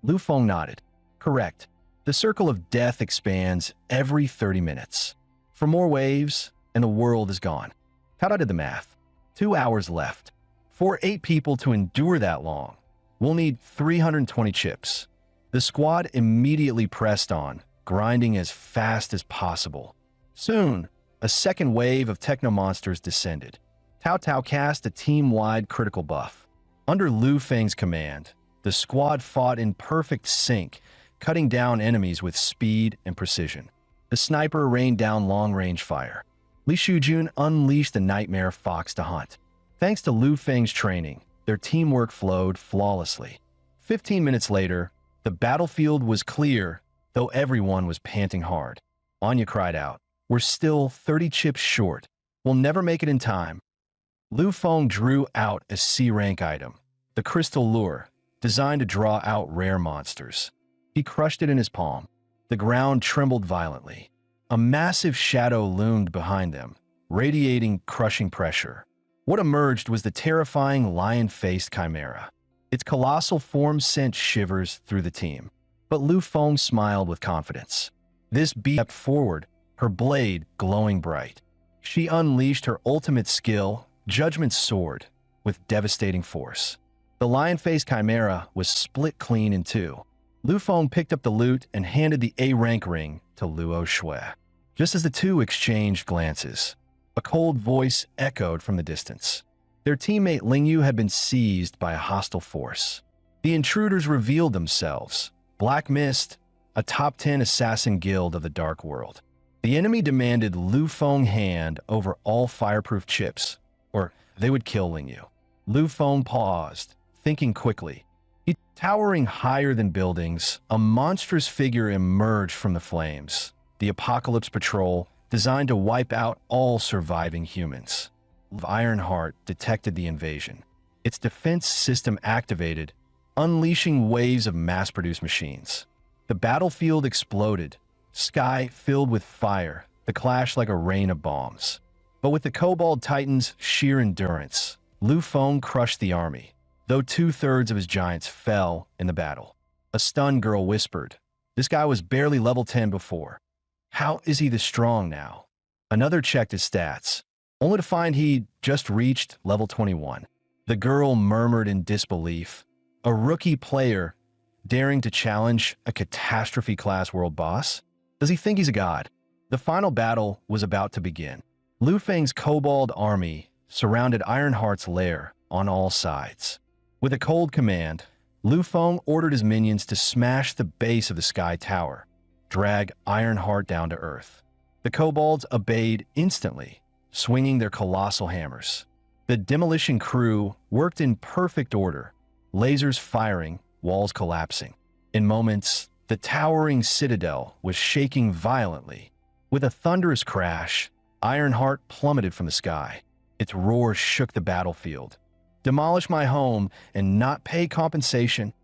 Lu Feng nodded. "Correct. The circle of death expands every 30 minutes. For more waves, and the world is gone." How did the math? 2 hours left. For 8 people to endure that long, we'll need 320 chips. The squad immediately pressed on, grinding as fast as possible. Soon, a second wave of techno monsters descended. Cao cast a team-wide critical buff. Under Lu Feng's command, the squad fought in perfect sync, cutting down enemies with speed and precision. The sniper rained down long-range fire. Li Shujun unleashed the nightmare fox to hunt. Thanks to Lu Feng's training, their teamwork flowed flawlessly. 15 minutes later, the battlefield was clear, though everyone was panting hard. Anya cried out, "We're still 30 chips short. We'll never make it in time." Lu Feng drew out a C-rank item, the crystal lure, designed to draw out rare monsters. He crushed it in his palm. The ground trembled violently. A massive shadow loomed behind them, radiating crushing pressure. What emerged was the terrifying lion-faced chimera. Its colossal form sent shivers through the team. But Lu Feng smiled with confidence. This beast stepped forward, her blade glowing bright. She unleashed her ultimate skill, Judgment's Sword, with devastating force. The lion-faced chimera was split clean in two. Lu Feng picked up the loot and handed the A-rank ring to Luo Shui. Just as the two exchanged glances, a cold voice echoed from the distance. Their teammate Ling Yu had been seized by a hostile force. The intruders revealed themselves. Black Mist, a top 10 assassin guild of the Dark World. The enemy demanded Lu Feng hand over all fireproof chips, or they would kill Ling Yu. Lu Feng paused, thinking quickly. Towering higher than buildings, a monstrous figure emerged from the flames. The Apocalypse Patrol, designed to wipe out all surviving humans. Ironheart detected the invasion. Its defense system activated, unleashing waves of mass-produced machines. The battlefield exploded, sky filled with fire, the clash like a rain of bombs. But with the Kobold Titan's sheer endurance, Lu Feng crushed the army, though 2/3 of his giants fell in the battle. A stunned girl whispered, "This guy was barely level 10 before. How is he this strong now?" Another checked his stats, only to find he'd just reached level 21. The girl murmured in disbelief. A rookie player daring to challenge a catastrophe-class world boss? Does he think he's a god? The final battle was about to begin. Lu Feng's Kobold army surrounded Ironheart's lair on all sides. With a cold command, Lu Feng ordered his minions to smash the base of the Sky Tower, drag Ironheart down to earth. The Kobolds obeyed instantly, swinging their colossal hammers. The demolition crew worked in perfect order, lasers firing, walls collapsing. In moments, the towering citadel was shaking violently. With a thunderous crash, Ironheart plummeted from the sky. Its roar shook the battlefield. Demolish my home and not pay compensation?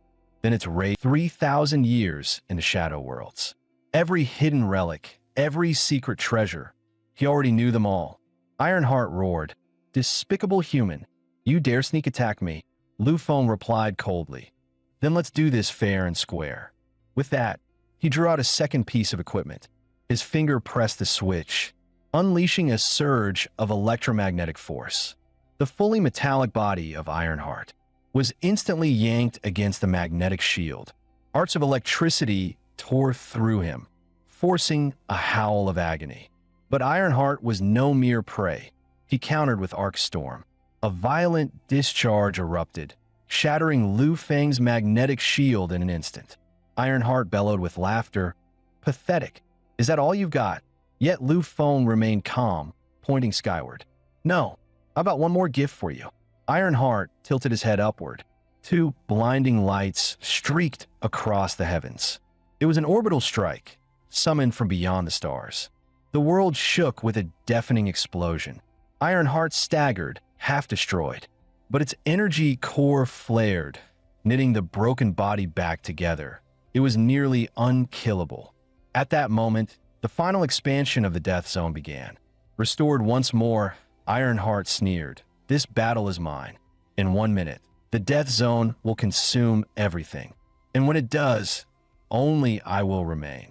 Then its raid 3,000 years in the Shadow Worlds. Every hidden relic, every secret treasure, he already knew them all. Ironheart roared, "Despicable human, you dare sneak attack me?" Lu Feng replied coldly, "Then let's do this fair and square." With that, he drew out a second piece of equipment. His finger pressed the switch, unleashing a surge of electromagnetic force. The fully metallic body of Ironheart was instantly yanked against the magnetic shield. Arcs of electricity tore through him, forcing a howl of agony. But Ironheart was no mere prey. He countered with Arc Storm. A violent discharge erupted, shattering Lu Feng's magnetic shield in an instant. Ironheart bellowed with laughter. "Pathetic. Is that all you've got?" Yet Lu Feng remained calm, pointing skyward. "No. How about one more gift for you?" Ironheart tilted his head upward. Two blinding lights streaked across the heavens. It was an orbital strike, summoned from beyond the stars. The world shook with a deafening explosion. Ironheart staggered, half destroyed. But its energy core flared, knitting the broken body back together. It was nearly unkillable. At that moment, the final expansion of the Death Zone began. Restored once more, Ironheart sneered, "This battle is mine. In 1 minute, the Death Zone will consume everything. And when it does, only I will remain."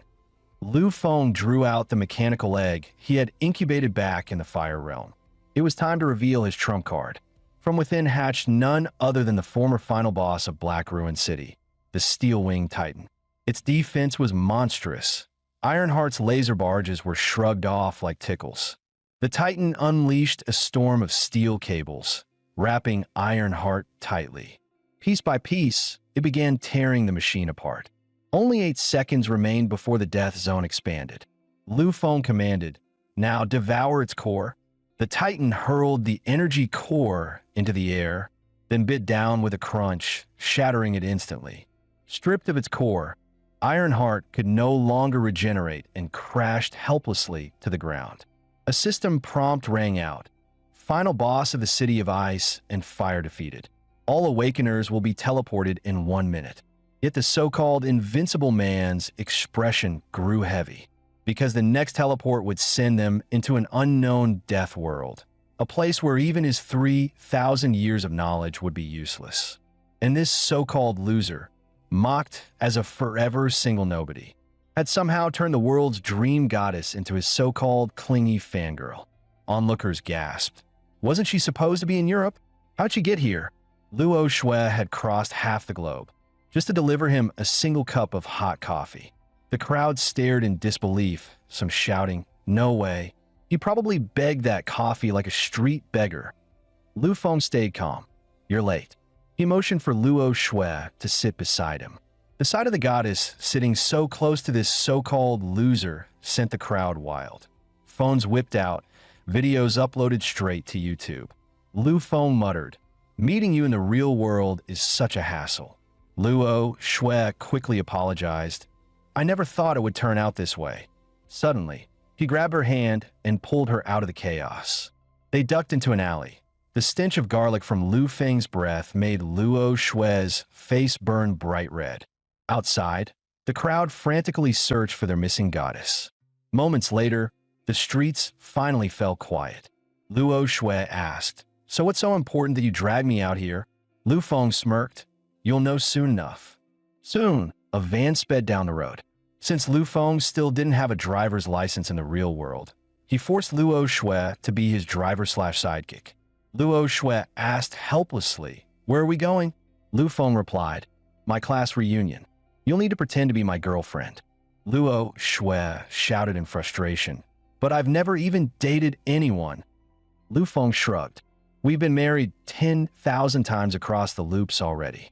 Lu Feng drew out the mechanical egg he had incubated back in the Fire Realm. It was time to reveal his trump card. From within hatched none other than the former final boss of Black Ruin City, the Steel-Winged Titan. Its defense was monstrous. Ironheart's laser barges were shrugged off like tickles. The Titan unleashed a storm of steel cables, wrapping Ironheart tightly. Piece by piece, it began tearing the machine apart. Only 8 seconds remained before the death zone expanded. Lu Feng commanded, "Now devour its core." The Titan hurled the energy core into the air, then bit down with a crunch, shattering it instantly. Stripped of its core, Ironheart could no longer regenerate and crashed helplessly to the ground. A system prompt rang out. Final boss of the City of Ice and Fire defeated. All Awakeners will be teleported in 1 minute. Yet the so-called Invincible Man's expression grew heavy, because the next teleport would send them into an unknown death world, a place where even his 3,000 years of knowledge would be useless. And this so-called loser, mocked as a forever single nobody, had somehow turned the world's dream goddess into his so-called clingy fangirl. Onlookers gasped. Wasn't she supposed to be in Europe? How'd she get here? Luo Shui had crossed half the globe, just to deliver him a single cup of hot coffee. The crowd stared in disbelief, some shouting, "No way. He probably begged that coffee like a street beggar." Lu Feng stayed calm. "You're late." He motioned for Luo Shui to sit beside him. The sight of the goddess sitting so close to this so-called loser sent the crowd wild. Phones whipped out, videos uploaded straight to YouTube. Lu Feng muttered, "Meeting you in the real world is such a hassle." Luo Shui quickly apologized. "I never thought it would turn out this way." Suddenly, he grabbed her hand and pulled her out of the chaos. They ducked into an alley. The stench of garlic from Lu Feng's breath made Luo Shui's face burn bright red. Outside, the crowd frantically searched for their missing goddess. Moments later, the streets finally fell quiet. Luo Shui asked, "So what's so important that you dragged me out here?" Lu Feng smirked, "You'll know soon enough." Soon, a van sped down the road. Since Lu Feng still didn't have a driver's license in the real world, he forced Luo Shui to be his driver/sidekick. Luo Shui asked helplessly, "Where are we going?" Lu Feng replied, "My class reunion. You'll need to pretend to be my girlfriend." Luo Shui shouted in frustration, "But I've never even dated anyone." Lu Feng shrugged. "We've been married 10,000 times across the loops already."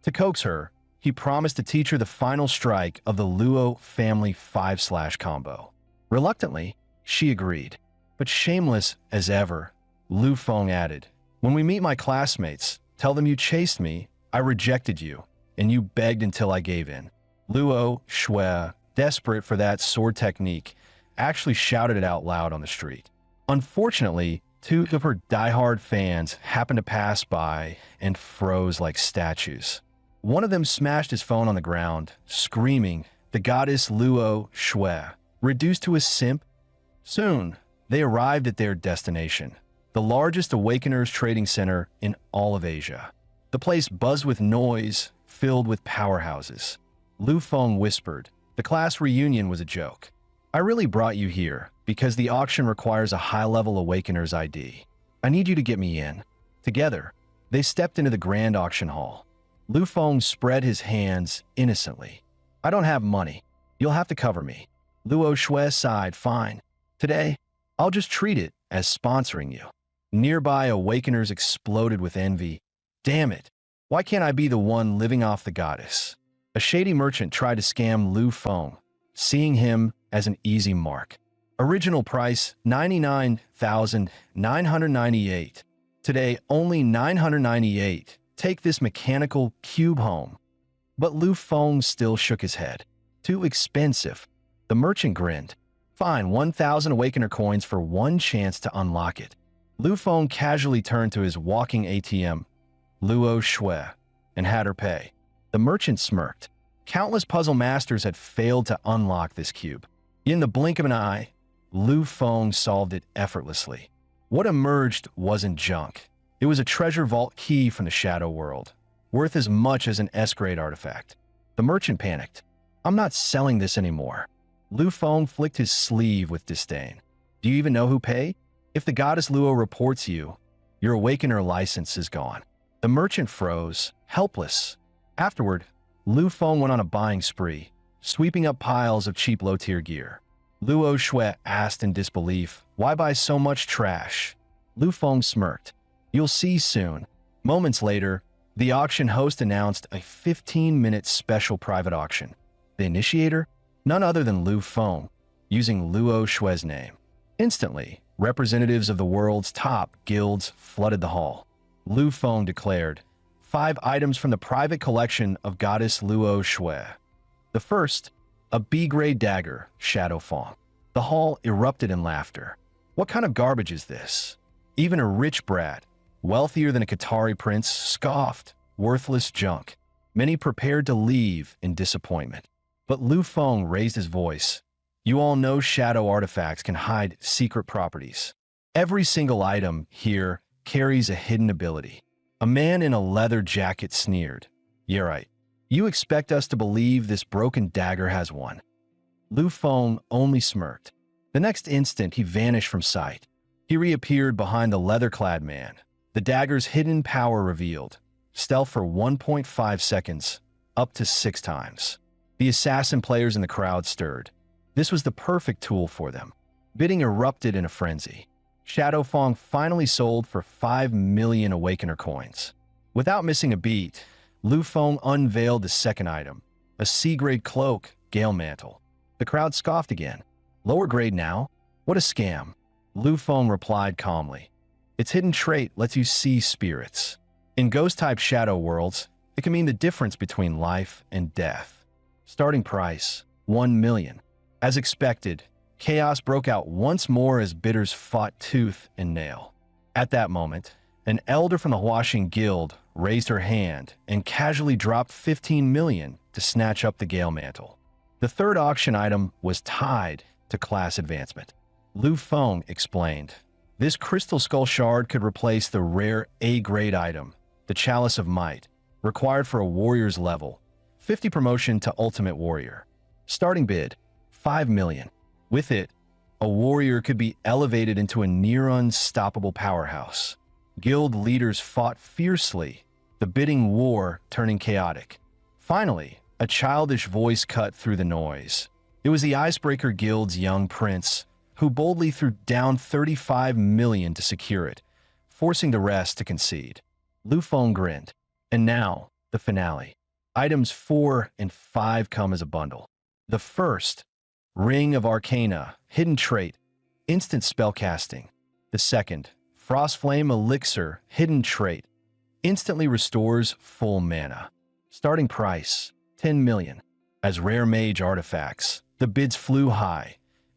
To coax her, he promised to teach her the final strike of the Luo family 5/ combo. Reluctantly, she agreed. But shameless as ever, Lu Feng added, "When we meet my classmates, tell them you chased me, I rejected you, and you begged until I gave in." Luo Shui, desperate for that sword technique, actually shouted it out loud on the street. Unfortunately, 2 of her diehard fans happened to pass by and froze like statues. One of them smashed his phone on the ground, screaming, "The goddess Luo Shui, reduced to a simp?" Soon, they arrived at their destination, the largest Awakeners trading center in all of Asia. The place buzzed with noise, filled with powerhouses. Lu Feng whispered, "The class reunion was a joke. I really brought you here because the auction requires a high-level Awakener's ID. I need you to get me in." Together, they stepped into the grand auction hall. Lu Feng spread his hands innocently. "I don't have money. You'll have to cover me." Luo Shui sighed, "Fine. Today, I'll just treat it as sponsoring you." Nearby Awakeners exploded with envy. "Damn it. Why can't I be the one living off the goddess?" A shady merchant tried to scam Lu Feng, seeing him as an easy mark. Original price, 99,998. Today, only 998. Take this mechanical cube home. But Lu Feng still shook his head. "Too expensive." The merchant grinned. "Fine, 1,000 Awakener coins for one chance to unlock it." Lu Feng casually turned to his walking ATM, Luo Shui, and had her pay. The merchant smirked. Countless puzzle masters had failed to unlock this cube. In the blink of an eye, Lu Feng solved it effortlessly. What emerged wasn't junk. It was a treasure vault key from the shadow world, worth as much as an S-grade artifact. The merchant panicked. "I'm not selling this anymore." Lu Feng flicked his sleeve with disdain. "Do you even know who paid? If the goddess Luo reports you, your Awakener license is gone." The merchant froze, helpless. Afterward, Lu Feng went on a buying spree, sweeping up piles of cheap low-tier gear. Luo Shui asked in disbelief, "Why buy so much trash?" Lu Feng smirked. "You'll see soon." Moments later, The auction host announced a 15-minute special private auction. The initiator? None other than Lv.1, using Lv.1's name. Instantly, representatives of the world's top guilds flooded the hall. Lv.1 declared, 5 items from the private collection of goddess Lv.1. The first, a B-grade dagger, Shadow Fong. The hall erupted in laughter. What kind of garbage is this? Even a rich brat, wealthier than a Qatari prince, scoffed, worthless junk. Many prepared to leave in disappointment. But Lv.1 raised his voice. You all know shadow artifacts can hide secret properties. Every single item here carries a hidden ability. A man in a leather jacket sneered. Yeah, right. You expect us to believe this broken dagger has one. Lv.1 only smirked. The next instant, he vanished from sight. He reappeared behind the leather-clad man. The dagger's hidden power revealed. Stealth for 1.5 seconds, up to 6 times. The assassin players in the crowd stirred. This was the perfect tool for them. Bidding erupted in a frenzy. Shadow Fong finally sold for 5 million Awakener coins. Without missing a beat, Lv.1 unveiled the second item, a C-grade cloak, Gale Mantle. The crowd scoffed again. Lower grade now? What a scam. Lv.1 replied calmly. Its hidden trait lets you see spirits. In ghost-type shadow worlds, it can mean the difference between life and death. Starting price, 1 million. As expected, chaos broke out once more as bidders fought tooth and nail. At that moment, an elder from the Huaxing Guild raised her hand and casually dropped 15 million to snatch up the Gale Mantle. The third auction item was tied to class advancement. Lv.1 explained, this crystal skull shard could replace the rare A-grade item, the Chalice of Might, required for a warrior's level, 50 promotion to Ultimate Warrior. Starting bid, 5 million. With it, a warrior could be elevated into a near-unstoppable powerhouse. Guild leaders fought fiercely, the bidding war turning chaotic. Finally, a childish voice cut through the noise. It was the Icebreaker Guild's young prince, who boldly threw down 35 million to secure it, forcing the rest to concede. Lv.1 grinned. And now, the finale. Items 4 and 5 come as a bundle. The first, Ring of Arcana, hidden trait, instant spellcasting. The second, Frostflame Elixir, hidden trait, instantly restores full mana. Starting price, 10 million. As rare mage artifacts, the bids flew high.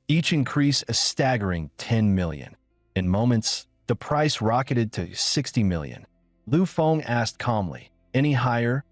Each increase a staggering 10 million. In moments, the price rocketed to 60 million. Lv.1 asked calmly, any higher?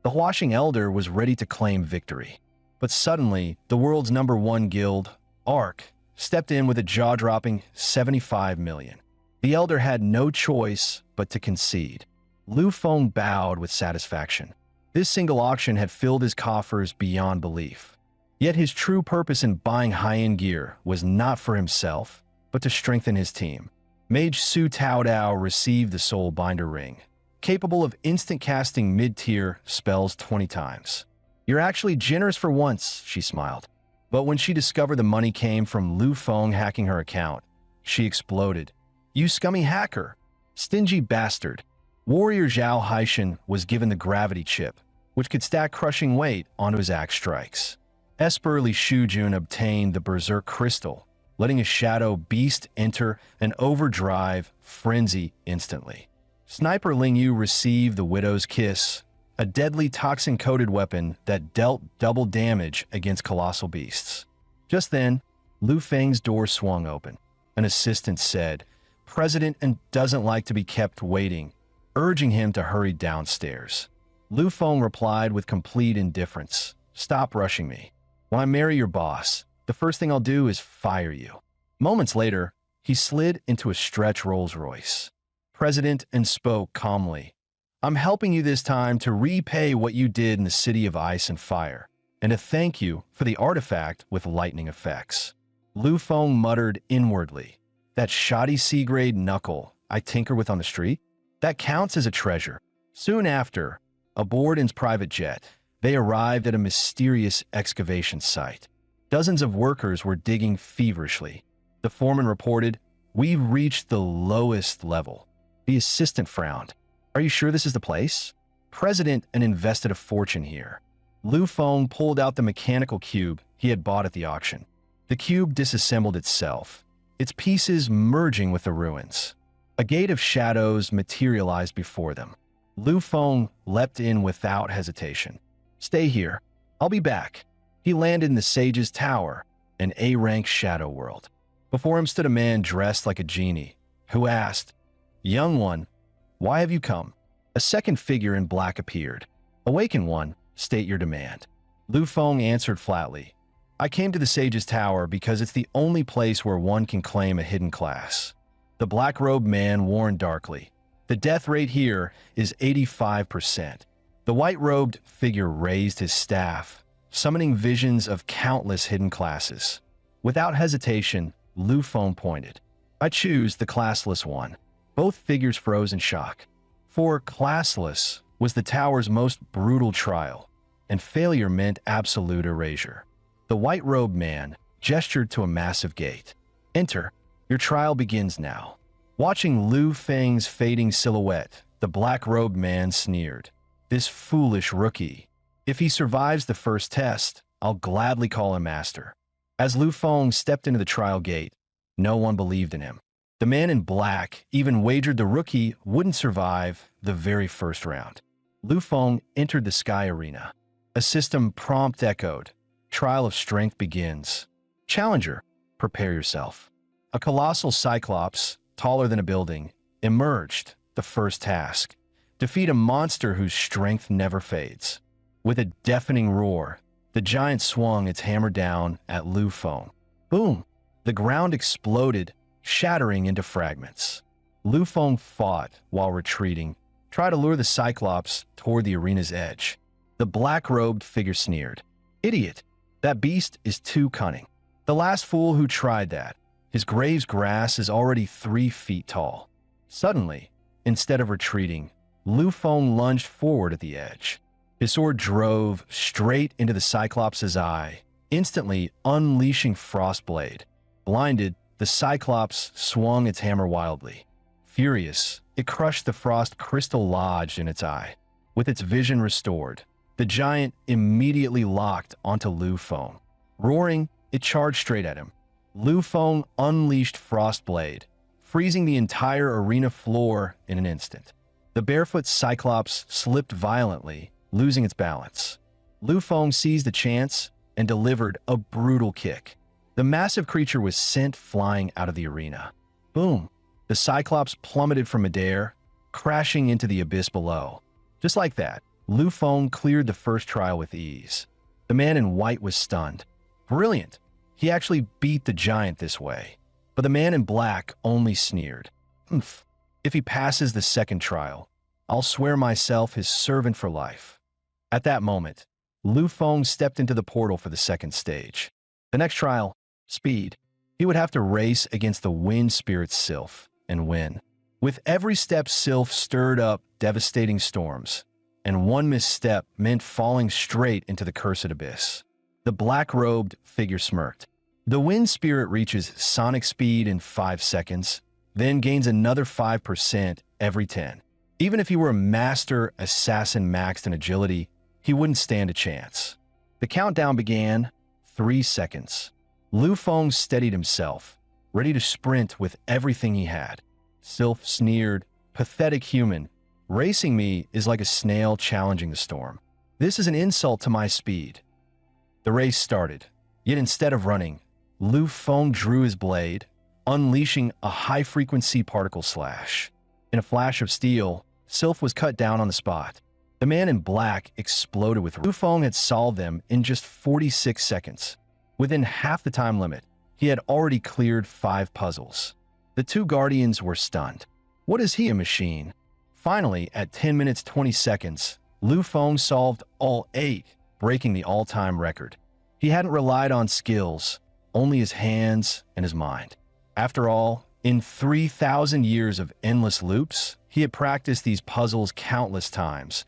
The Huaxing Elder was ready to claim victory. But suddenly, the world's #1 guild, ARC, stepped in with a jaw-dropping 75 million. The Elder had no choice but to concede. Lv.1 bowed with satisfaction. This single auction had filled his coffers beyond belief. Yet his true purpose in buying high-end gear was not for himself, but to strengthen his team. Mage Su Taodao received the Soul Binder Ring, capable of instant casting mid-tier spells 20 times. You're actually generous for once, she smiled. But when she discovered the money came from Lv.1 hacking her account, she exploded. You scummy hacker! Stingy bastard! Warrior Zhao Haishan was given the gravity chip, which could stack crushing weight onto his axe strikes. Esper Li Shujun obtained the Berserk Crystal, letting a shadow beast enter an overdrive frenzy instantly. Sniper Ling Yu received the Widow's Kiss, a deadly toxin-coated weapon that dealt double damage against colossal beasts. Just then, Lu Feng's door swung open. An assistant said, President and doesn't like to be kept waiting, urging him to hurry downstairs. Lv.1 replied with complete indifference, Stop rushing me. When I marry your boss, the first thing I'll do is fire you. Moments later, he slid into a stretch Rolls-Royce. President and spoke calmly. I'm helping you this time to repay what you did in the City of Ice and Fire, and to thank you for the artifact with lightning effects. Lv.1 muttered inwardly, that shoddy C-grade knuckle I tinker with on the street? That counts as a treasure. Soon after, aboard his private jet, they arrived at a mysterious excavation site. Dozens of workers were digging feverishly. The foreman reported, We've reached the lowest level. The assistant frowned. Are you sure this is the place? president and invested a fortune here. Lu Feng pulled out the mechanical cube he had bought at the auction. The cube disassembled itself, its pieces merging with the ruins. A gate of shadows materialized before them. Lu Feng leapt in without hesitation. "Stay here. I'll be back." He landed in the Sage's Tower, an A-rank shadow world. Before him stood a man dressed like a genie, who asked, "Young one, why have you come?" A second figure in black appeared. "Awakened one, state your demand." Lu Feng answered flatly, "I came to the Sage's Tower because it's the only place where one can claim a hidden class." The black-robed man warned darkly, "The death rate here is 85%. The white-robed figure raised his staff, summoning visions of countless hidden classes. Without hesitation, Lu Feng pointed. "I choose the classless one." Both figures froze in shock. For classless was the tower's most brutal trial, and failure meant absolute erasure. The white-robed man gestured to a massive gate. "Enter. Your trial begins now." Watching Lu Feng's fading silhouette, the black-robed man sneered. "This foolish rookie. If he survives the first test, I'll gladly call him master." As Lu Feng stepped into the trial gate, no one believed in him. The man in black even wagered the rookie wouldn't survive the very first round. Lu Feng entered the Sky Arena. A system prompt echoed. "Trial of strength begins. Challenger, prepare yourself." A colossal cyclops, taller than a building, emerged. The first task: defeat a monster whose strength never fades. With a deafening roar, the giant swung its hammer down at Lu Feng. Boom! The ground exploded, shattering into fragments. Lu Feng fought while retreating, tried to lure the Cyclops toward the arena's edge. The black-robed figure sneered. "Idiot! That beast is too cunning. The last fool who tried that. His grave's grass is already 3 feet tall." Suddenly, instead of retreating, Lu Feng lunged forward at the edge. His sword drove straight into the Cyclops' eye, instantly unleashing Frostblade. Blinded, the Cyclops swung its hammer wildly. Furious, it crushed the frost crystal lodged in its eye. With its vision restored, the giant immediately locked onto Lu Feng. Roaring, it charged straight at him. Lu Feng unleashed Frostblade, freezing the entire arena floor in an instant. The barefoot Cyclops slipped violently, losing its balance. Lu Feng seized the chance and delivered a brutal kick. The massive creature was sent flying out of the arena. Boom! The Cyclops plummeted from midair, crashing into the abyss below. Just like that, Lu Feng cleared the first trial with ease. The man in white was stunned. Brilliant! He actually beat the giant this way. But the man in black only sneered. "Humph. If he passes the second trial, I'll swear myself his servant for life." At that moment, Lu Feng stepped into the portal for the second stage. The next trial, speed. He would have to race against the wind spirit Sylph and win. With every step, Sylph stirred up devastating storms, and one misstep meant falling straight into the cursed abyss. The black-robed figure smirked. The wind spirit reaches sonic speed in 5 seconds, then gains another 5% every 10. Even if he were a master assassin maxed in agility, he wouldn't stand a chance. The countdown began. 3 seconds. Lu Feng steadied himself, ready to sprint with everything he had. Sylph sneered, "Pathetic human. Racing me is like a snail challenging the storm. This is an insult to my speed." The race started, yet instead of running, Lu Feng drew his blade, unleashing a high-frequency particle slash. In a flash of steel, Sylph was cut down on the spot. The man in black exploded with Lu Feng had solved them in just 46 seconds. Within half the time limit, he had already cleared 5 puzzles. The 2 guardians were stunned. What is he, a machine? Finally, at 10 minutes 20 seconds, Lu Feng solved all 8, breaking the all-time record. He hadn't relied on skills, only his hands and his mind. After all, in 3,000 years of endless loops, he had practiced these puzzles countless times,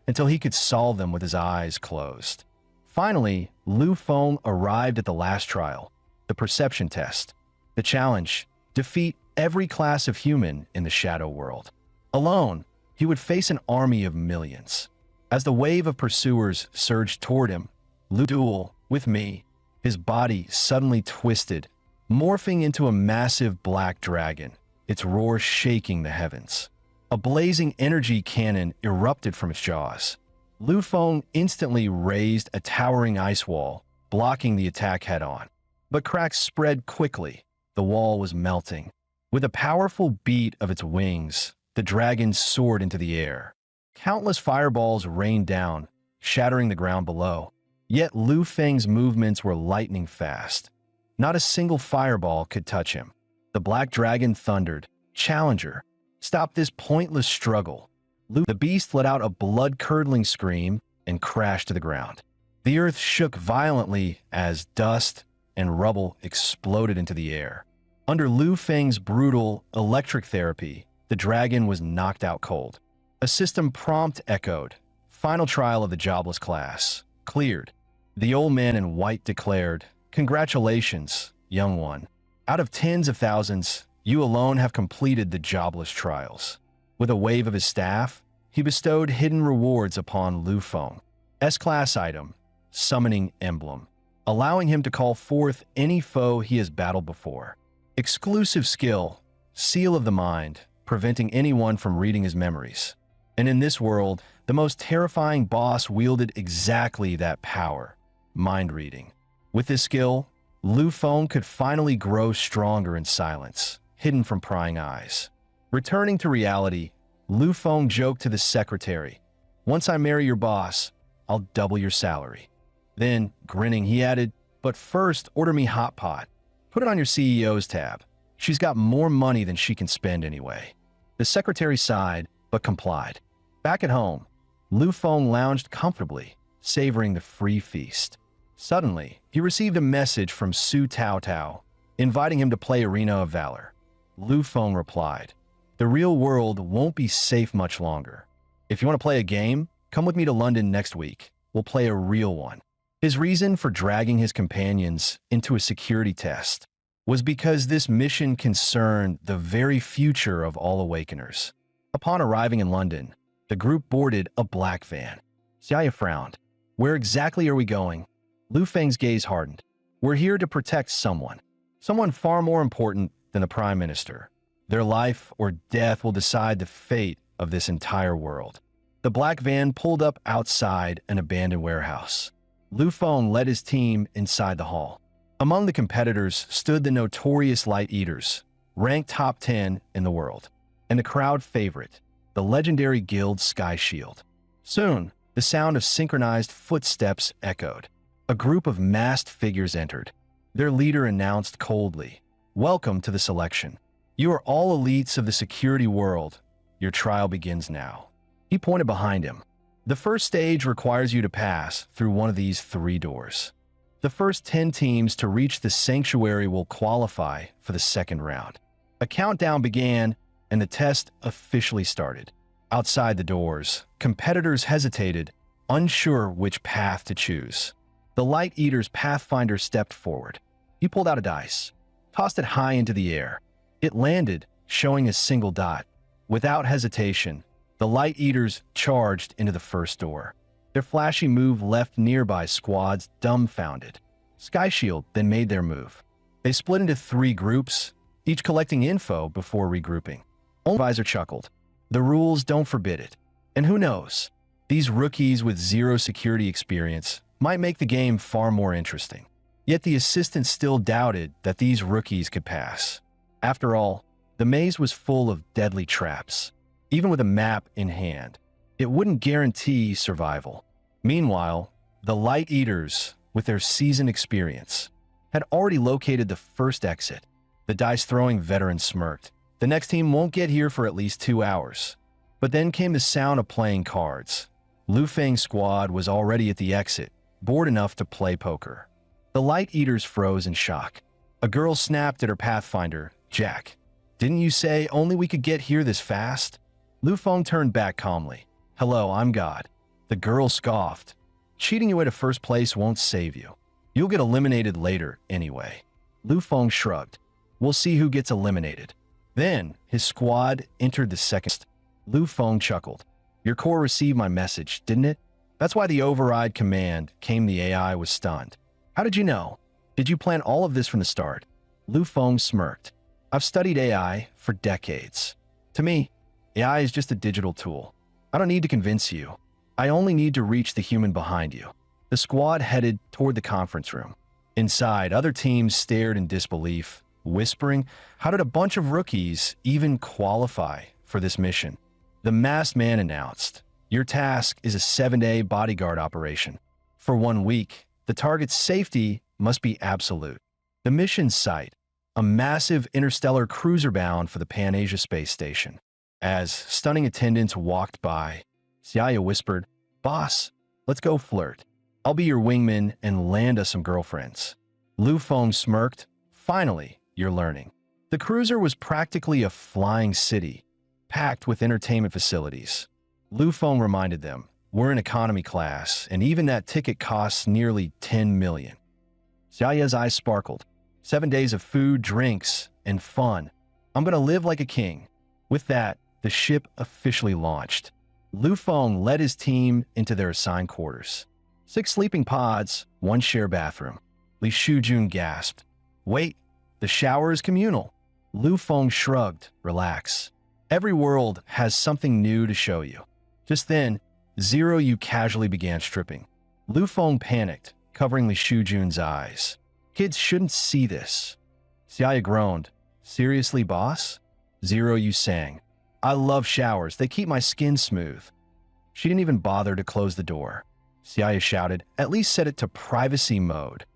until he could solve them with his eyes closed. Finally, Lu Feng arrived at the last trial, the perception test. The challenge: defeat every class of human in the shadow world. Alone, he would face an army of millions. As the wave of pursuers surged toward him, Lu duel with me, his body suddenly twisted, morphing into a massive black dragon, its roar shaking the heavens. A blazing energy cannon erupted from its jaws. Lu Feng instantly raised a towering ice wall, blocking the attack head-on. But cracks spread quickly. The wall was melting. With a powerful beat of its wings, the dragon soared into the air. Countless fireballs rained down, shattering the ground below. Yet Lu Feng's movements were lightning fast. Not a single fireball could touch him. The black dragon thundered, "Challenger, stop this pointless struggle." The beast let out a blood-curdling scream and crashed to the ground. The earth shook violently as dust and rubble exploded into the air. Under Lu Feng's brutal electric therapy, the dragon was knocked out cold. A system prompt echoed. Final trial of the jobless class. Cleared. The old man in white declared, "Congratulations, young one. Out of tens of thousands, you alone have completed the jobless trials." With a wave of his staff, he bestowed hidden rewards upon Lu Feng. S-Class item, Summoning Emblem, allowing him to call forth any foe he has battled before. Exclusive skill, Seal of the Mind, preventing anyone from reading his memories. And in this world, the most terrifying boss wielded exactly that power, mind reading. With this skill, Lu Feng could finally grow stronger in silence, hidden from prying eyes. Returning to reality, Lu Feng joked to the secretary, "Once I marry your boss, I'll double your salary." Then, grinning, he added, "But first, order me hot pot. Put it on your CEO's tab. She's got more money than she can spend anyway." The secretary sighed, but complied. Back at home, Lu Feng lounged comfortably, savoring the free feast. Suddenly, he received a message from Su Tao Tao, inviting him to play Arena of Valor. Lu Feng replied, "The real world won't be safe much longer. If you want to play a game, come with me to London next week. We'll play a real one." His reason for dragging his companions into a security test was because this mission concerned the very future of all Awakeners. Upon arriving in London, the group boarded a black van. Xiaya frowned. "Where exactly are we going?" Lu Feng's gaze hardened. "We're here to protect someone. Someone far more important than the Prime Minister. Their life or death will decide the fate of this entire world." The black van pulled up outside an abandoned warehouse. Lu Feng led his team inside the hall. Among the competitors stood the notorious Light Eaters, ranked top 10 in the world, and the crowd favorite, the legendary guild Sky Shield. Soon, the sound of synchronized footsteps echoed. A group of masked figures entered. Their leader announced coldly, "Welcome to the selection. You are all elites of the security world. Your trial begins now." He pointed behind him. "The first stage requires you to pass through one of these 3 doors. The first 10 teams to reach the sanctuary will qualify for the second round." A countdown began, and the test officially started. Outside the doors, competitors hesitated, unsure which path to choose. The Light Eater's Pathfinder stepped forward. He pulled out a dice, tossed it high into the air. It landed, showing a single dot. Without hesitation, the Light Eaters charged into the first door. Their flashy move left nearby squads dumbfounded. Sky Shield then made their move. They split into 3 groups, each collecting info before regrouping. Only Visor chuckled. "The rules don't forbid it. And who knows, these rookies with 0 security experience might make the game far more interesting." Yet the assistant still doubted that these rookies could pass. After all, the maze was full of deadly traps. Even with a map in hand, it wouldn't guarantee survival. Meanwhile, the Light Eaters, with their seasoned experience, had already located the first exit. The dice-throwing veteran smirked. "The next team won't get here for at least 2 hours." But then came the sound of playing cards. Lu Feng's squad was already at the exit, bored enough to play poker. The Light Eaters froze in shock. A girl snapped at her Pathfinder, "Jack, didn't you say only we could get here this fast?" Lu Feng turned back calmly. "Hello, I'm God." The girl scoffed. "Cheating your way to first place won't save you. You'll get eliminated later anyway." Lu Feng shrugged. "We'll see who gets eliminated." Then, his squad entered the second. Lu Feng chuckled. "Your core received my message, didn't it? That's why the override command came. The AI was stunned. How did you know? Did you plan all of this from the start? Lu Feng smirked. I've studied AI for decades. To me, AI is just a digital tool. I don't need to convince you. I only need to reach the human behind you. The squad headed toward the conference room. Inside, other teams stared in disbelief, whispering, how did a bunch of rookies even qualify for this mission? The masked man announced, your task is a 7-day bodyguard operation. For 1 week, the target's safety must be absolute. The mission site, a massive interstellar cruiser bound for the Pan-Asia space station. As stunning attendants walked by, Xiaya whispered, Boss, let's go flirt. I'll be your wingman and land us some girlfriends. Lu Feng smirked. Finally, you're learning. The cruiser was practically a flying city, packed with entertainment facilities. Lu Feng reminded them, we're in economy class, and even that ticket costs nearly 10 million. Xiaoya's eyes sparkled. 7 days of food, drinks, and fun. I'm gonna live like a king. With that, the ship officially launched. Lu Feng led his team into their assigned quarters. 6 sleeping pods, 1 shared bathroom. Li Shujun gasped. Wait, the shower is communal. Lu Feng shrugged. Relax. Every world has something new to show you. Just then, Zero Yu casually began stripping. Lu Feng panicked, covering Li Shujun's eyes. Kids shouldn't see this. Xiaya groaned. Seriously, boss? Zero Yu sang. I love showers. They keep my skin smooth. She didn't even bother to close the door. Xiaya shouted, at least set it to privacy mode.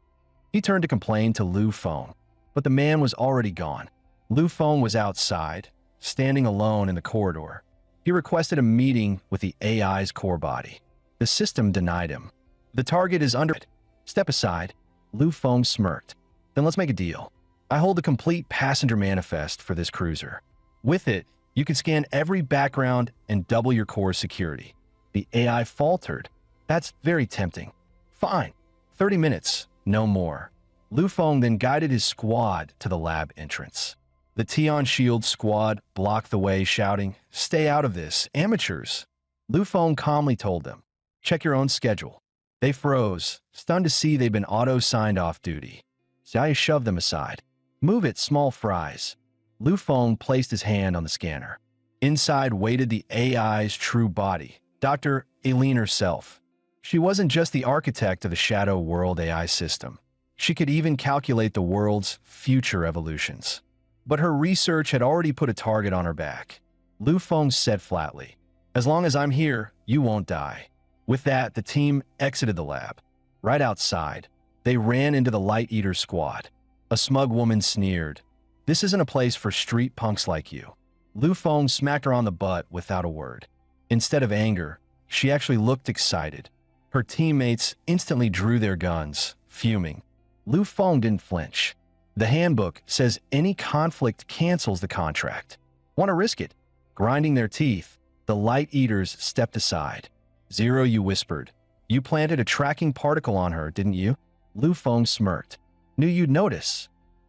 He turned to complain to Lu Feng, but the man was already gone. Lu Feng was outside, standing alone in the corridor. He requested a meeting with the AI's core body. The system denied him. The target is under it. Step aside. Lu Feng smirked. Then let's make a deal. I hold a complete passenger manifest for this cruiser. With it, you can scan every background and double your core security. The AI faltered. That's very tempting. Fine. 30 minutes, no more. Lu Feng then guided his squad to the lab entrance. The Tian Shield squad blocked the way, shouting, Stay out of this, amateurs. Lu Feng calmly told them, Check your own schedule. They froze, stunned to see they'd been auto-signed off duty. Xiaya shoved them aside. Move it, small fries. Lu Feng placed his hand on the scanner. Inside waited the AI's true body, Dr. Eileen herself. She wasn't just the architect of the Shadow World AI system. She could even calculate the world's future evolutions. But her research had already put a target on her back. Lu Feng said flatly, As long as I'm here, you won't die. With that, the team exited the lab. Right outside, they ran into the Light Eater squad. A smug woman sneered, This isn't a place for street punks like you. Lu Feng smacked her on the butt without a word. Instead of anger, she actually looked excited. Her teammates instantly drew their guns, fuming. Lu Feng didn't flinch. The handbook says any conflict cancels the contract. Want to risk it? Grinding their teeth, the Light Eaters stepped aside. Zero Yu whispered, You planted a tracking particle on her, didn't you? Lu Feng smirked. Knew you'd notice.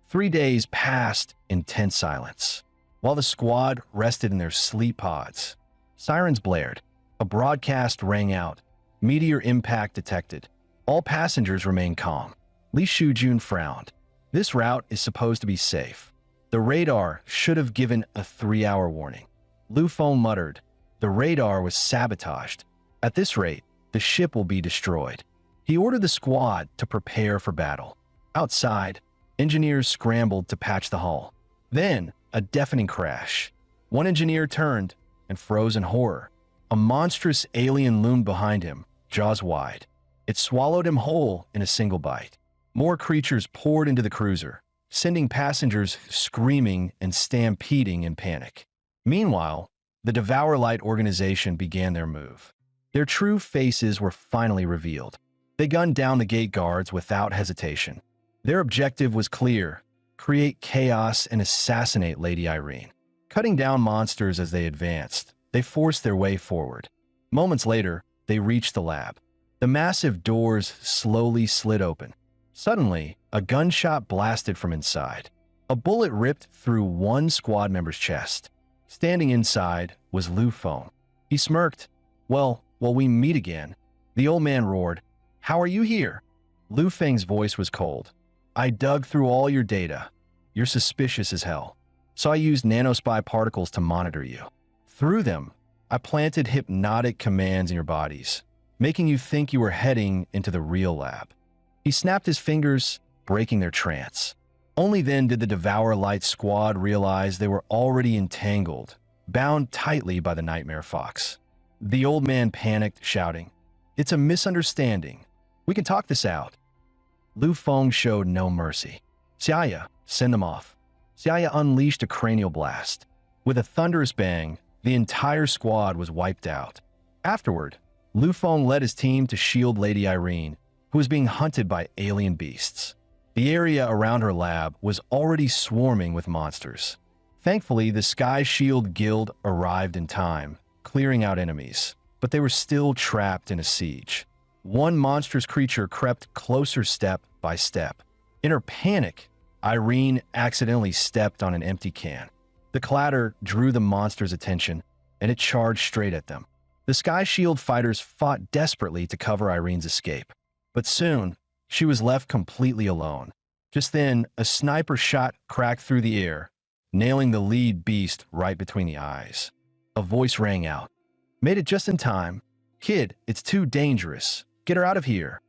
3 days passed in tense silence. While the squad rested in their sleep pods, sirens blared. A broadcast rang out. Meteor impact detected. All passengers remained calm. Li Shujun frowned. This route is supposed to be safe. The radar should have given a 3-hour warning. Lu Feng muttered. The radar was sabotaged. At this rate, the ship will be destroyed. He ordered the squad to prepare for battle. Outside, engineers scrambled to patch the hull. Then, a deafening crash. One engineer turned and froze in horror. A monstrous alien loomed behind him, jaws wide. It swallowed him whole in a single bite. More creatures poured into the cruiser, sending passengers screaming and stampeding in panic. Meanwhile, the Devour Light organization began their move. Their true faces were finally revealed. They gunned down the gate guards without hesitation. Their objective was clear: create chaos and assassinate Lady Irene. Cutting down monsters as they advanced, they forced their way forward. Moments later, they reached the lab. The massive doors slowly slid open. Suddenly, a gunshot blasted from inside. A bullet ripped through one squad member's chest. Standing inside was Lu Feng. He smirked. Well, we meet again. The old man roared, "How are you here?" Lu Feng's voice was cold. "I dug through all your data. You're suspicious as hell. So I used nanospy particles to monitor you. Through them, I planted hypnotic commands in your bodies, making you think you were heading into the real lab." He snapped his fingers, breaking their trance. Only then did the Devour Light squad realize they were already entangled, bound tightly by the Nightmare Fox. The old man panicked, shouting, "It's a misunderstanding. We can talk this out." Lu Feng showed no mercy. "Xiaya, send them off." Xiaya unleashed a cranial blast. With a thunderous bang, the entire squad was wiped out. Afterward, Lu Feng led his team to shield Lady Irene, who was being hunted by alien beasts. The area around her lab was already swarming with monsters. Thankfully, the Sky Shield Guild arrived in time, clearing out enemies, but they were still trapped in a siege. One monstrous creature crept closer step by step. In her panic, Irene accidentally stepped on an empty can. The clatter drew the monster's attention, and it charged straight at them. The Sky Shield fighters fought desperately to cover Irene's escape, but soon she was left completely alone. Just then, a sniper shot cracked through the air, nailing the lead beast right between the eyes. A voice rang out. "Made it just in time. Kid, it's too dangerous. Get her out of here."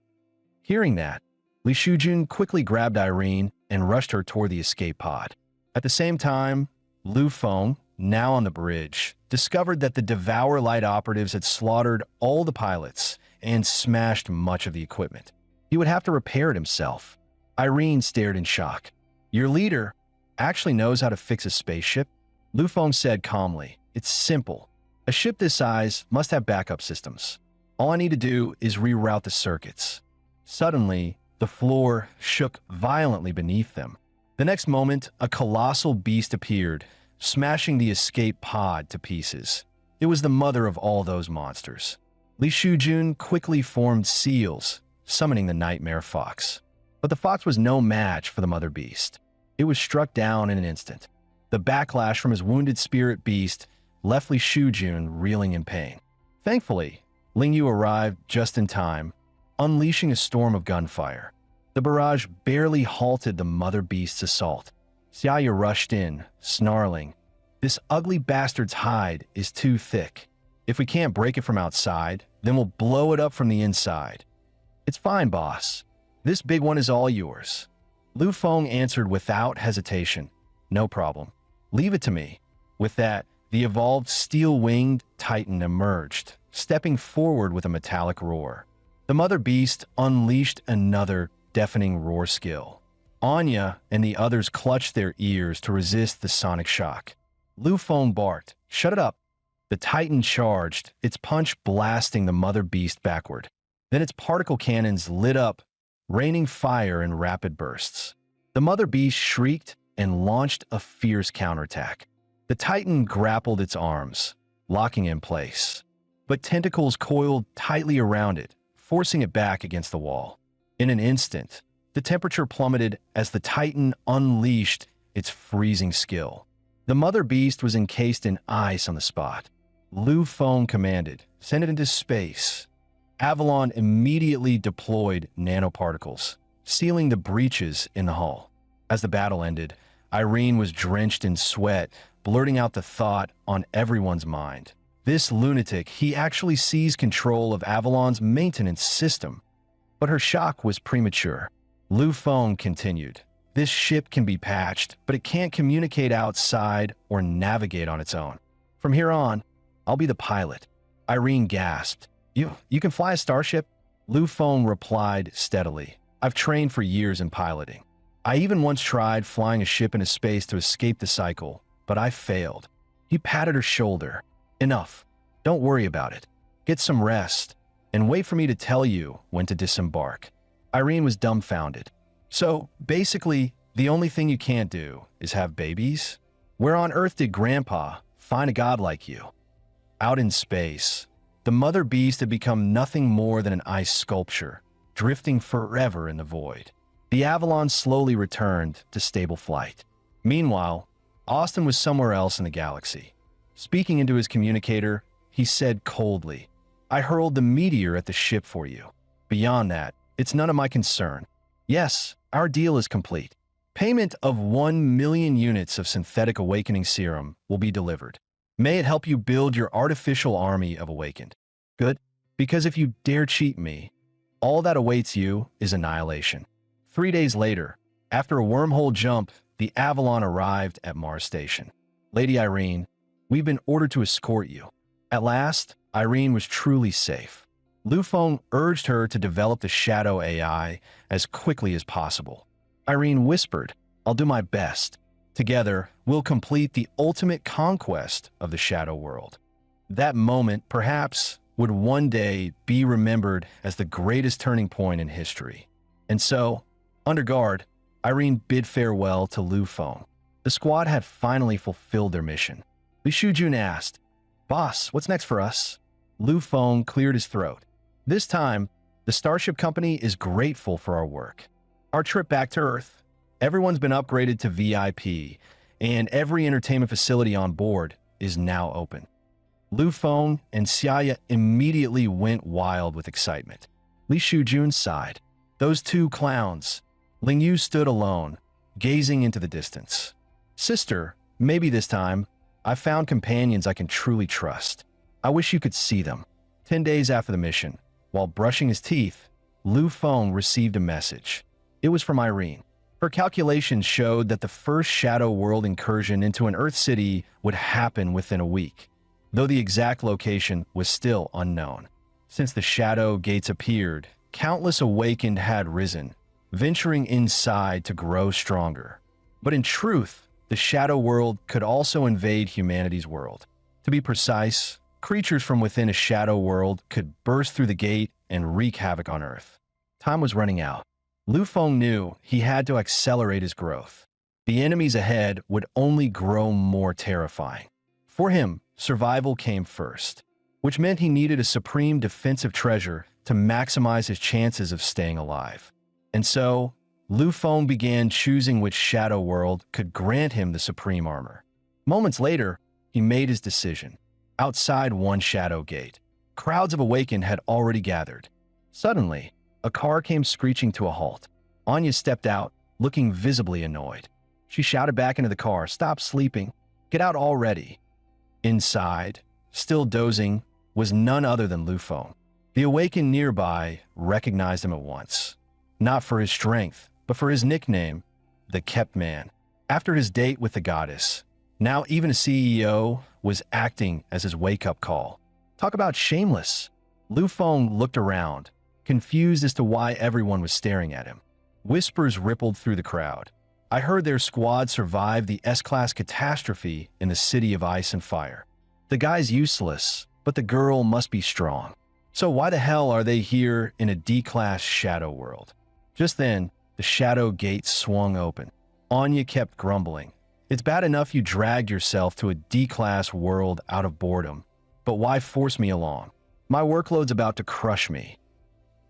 Hearing that, Li Shujun quickly grabbed Irene and rushed her toward the escape pod. At the same time, Lu Feng, now on the bridge, discovered that the Devour Light operatives had slaughtered all the pilots and smashed much of the equipment. He would have to repair it himself. Irene stared in shock. "Your leader actually knows how to fix a spaceship?" Lu Feng said calmly, "It's simple. A ship this size must have backup systems. All I need to do is reroute the circuits." Suddenly, the floor shook violently beneath them. The next moment, a colossal beast appeared, smashing the escape pod to pieces. It was the mother of all those monsters. Li Shujun quickly formed seals, summoning the Nightmare Fox. But the fox was no match for the mother beast. It was struck down in an instant. The backlash from his wounded spirit beast left Li Shujun reeling in pain. Thankfully, Ling Yu arrived just in time, unleashing a storm of gunfire. The barrage barely halted the mother beast's assault. Xiaya rushed in, snarling, "This ugly bastard's hide is too thick. If we can't break it from outside, then we'll blow it up from the inside." "It's fine, boss. This big one is all yours." Lu Feng answered without hesitation, "No problem. Leave it to me." With that, the evolved steel-winged titan emerged, stepping forward with a metallic roar. The mother beast unleashed another deafening roar skill. Anya and the others clutched their ears to resist the sonic shock. Lu Feng barked, "Shut it up." The titan charged, its punch blasting the mother beast backward. Then its particle cannons lit up, raining fire in rapid bursts. The mother beast shrieked and launched a fierce counterattack. The titan grappled its arms, locking in place, but tentacles coiled tightly around it, forcing it back against the wall. In an instant, the temperature plummeted as the titan unleashed its freezing skill. The mother beast was encased in ice on the spot. Lu Feng commanded, "Send it into space." Avalon immediately deployed nanoparticles, sealing the breaches in the hull. As the battle ended, Irene was drenched in sweat, blurting out the thought on everyone's mind. This lunatic, he actually seized control of Avalon's maintenance system. But her shock was premature. Lu Feng continued, "This ship can be patched, but it can't communicate outside or navigate on its own. From here on, I'll be the pilot." Irene gasped. You can fly a starship?" Lu Feng replied steadily, "I've trained for years in piloting. I even once tried flying a ship into space to escape the cycle, but I failed." He patted her shoulder. "Enough. Don't worry about it. Get some rest, and wait for me to tell you when to disembark." Irene was dumbfounded. "So, basically, the only thing you can't do is have babies? Where on earth did Grandpa find a god like you?" Out in space, the mother beast had become nothing more than an ice sculpture, drifting forever in the void. The Avalon slowly returned to stable flight. Meanwhile, Austin was somewhere else in the galaxy. Speaking into his communicator, he said coldly, I hurled the meteor at the ship for you. Beyond that, it's none of my concern. Yes, our deal is complete. Payment of 1 million units of synthetic awakening serum will be delivered. May it help you build your artificial army of awakened. Good, because if you dare cheat me, all that awaits you is annihilation. 3 days later, after a wormhole jump, the Avalon arrived at Mars Station. Lady Irene, we've been ordered to escort you. At last, Irene was truly safe. Lv.1 urged her to develop the Shadow AI as quickly as possible. Irene whispered, I'll do my best. Together, we'll complete the ultimate conquest of the Shadow World. That moment, perhaps, would one day be remembered as the greatest turning point in history. And so, under guard, Irene bid farewell to Lv.1. The squad had finally fulfilled their mission. Lv.1 asked, Boss, what's next for us? Lv.1 cleared his throat. This time, the Starship Company is grateful for our work. Our trip back to Earth, everyone's been upgraded to VIP, and every entertainment facility on board is now open. Lv.1 and Xiaya immediately went wild with excitement. Lv.1 sighed. Those two clowns. Lingyu stood alone, gazing into the distance. Sister, maybe this time, I found companions I can truly trust. I wish you could see them. 10 days after the mission, while brushing his teeth, Lv.1 received a message. It was from Irene. Her calculations showed that the first Shadow World incursion into an Earth city would happen within a week, though the exact location was still unknown. Since the Shadow Gates appeared, countless awakened had risen, venturing inside to grow stronger. But in truth, the Shadow World could also invade humanity's world. To be precise, creatures from within a Shadow World could burst through the gate and wreak havoc on Earth. Time was running out. Lv.1 knew he had to accelerate his growth. The enemies ahead would only grow more terrifying. For him, survival came first, which meant he needed a supreme defensive treasure to maximize his chances of staying alive. And so, Lv.1 began choosing which Shadow World could grant him the supreme armor. Moments later, he made his decision. Outside one Shadow Gate, crowds of Awakened had already gathered. Suddenly, a car came screeching to a halt. Anya stepped out, looking visibly annoyed. She shouted back into the car, "Stop sleeping. Get out already." Inside, still dozing, was none other than Lv.1. The Awakened nearby recognized him at once. Not for his strength, but for his nickname, the Kept Man. After his date with the goddess, now even a CEO was acting as his wake-up call. Talk about shameless. Lv.1 looked around, confused as to why everyone was staring at him. Whispers rippled through the crowd. I heard their squad survived the S-Class catastrophe in the city of ice and fire. The guy's useless, but the girl must be strong. So why the hell are they here in a D-Class Shadow World? Just then, the Shadow Gate swung open. Anya kept grumbling. It's bad enough you dragged yourself to a D-Class world out of boredom, but why force me along? My workload's about to crush me.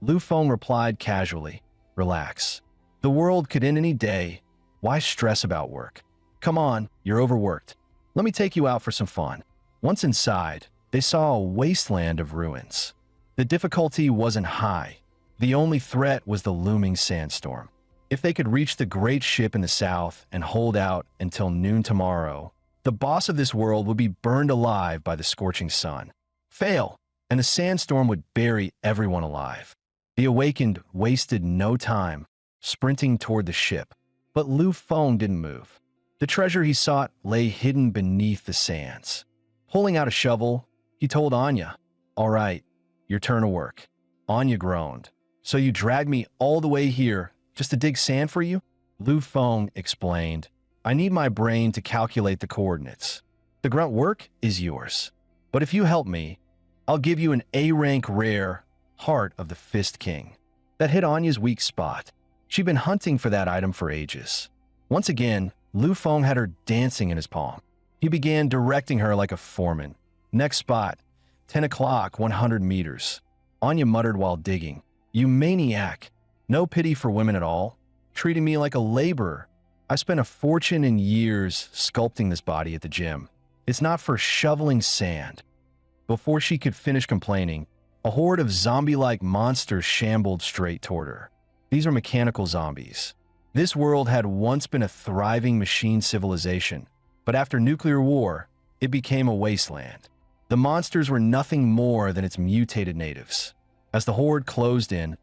Lv.1 replied casually, "Relax. The world could end any day. Why stress about work? Come on, you're overworked. Let me take you out for some fun." Once inside, they saw a wasteland of ruins. The difficulty wasn't high. The only threat was the looming sandstorm. If they could reach the great ship in the south and hold out until noon tomorrow, the boss of this world would be burned alive by the scorching sun. Fail, and the sandstorm would bury everyone alive. The Awakened wasted no time, sprinting toward the ship. But Lv.1 didn't move. The treasure he sought lay hidden beneath the sands. Pulling out a shovel, he told Anya, "All right, your turn to work." Anya groaned. "So you dragged me all the way here just to dig sand for you?" Lv.1 explained, "I need my brain to calculate the coordinates. The grunt work is yours. But if you help me, I'll give you an A-rank rare Heart of the Fist King." That hit Anya's weak spot. She'd been hunting for that item for ages. Once again, Lv.1 had her dancing in his palm. He began directing her like a foreman. "Next spot, 10 o'clock, 100 meters. Anya muttered while digging, "You maniac. No pity for women at all. Treating me like a laborer. I spent a fortune and years sculpting this body at the gym. It's not for shoveling sand." Before she could finish complaining, A horde of zombie-like monsters shambled straight toward her. These are mechanical zombies. This world had once been a thriving machine civilization, but after nuclear war, it became a wasteland. The monsters were nothing more than its mutated natives. As the horde closed in,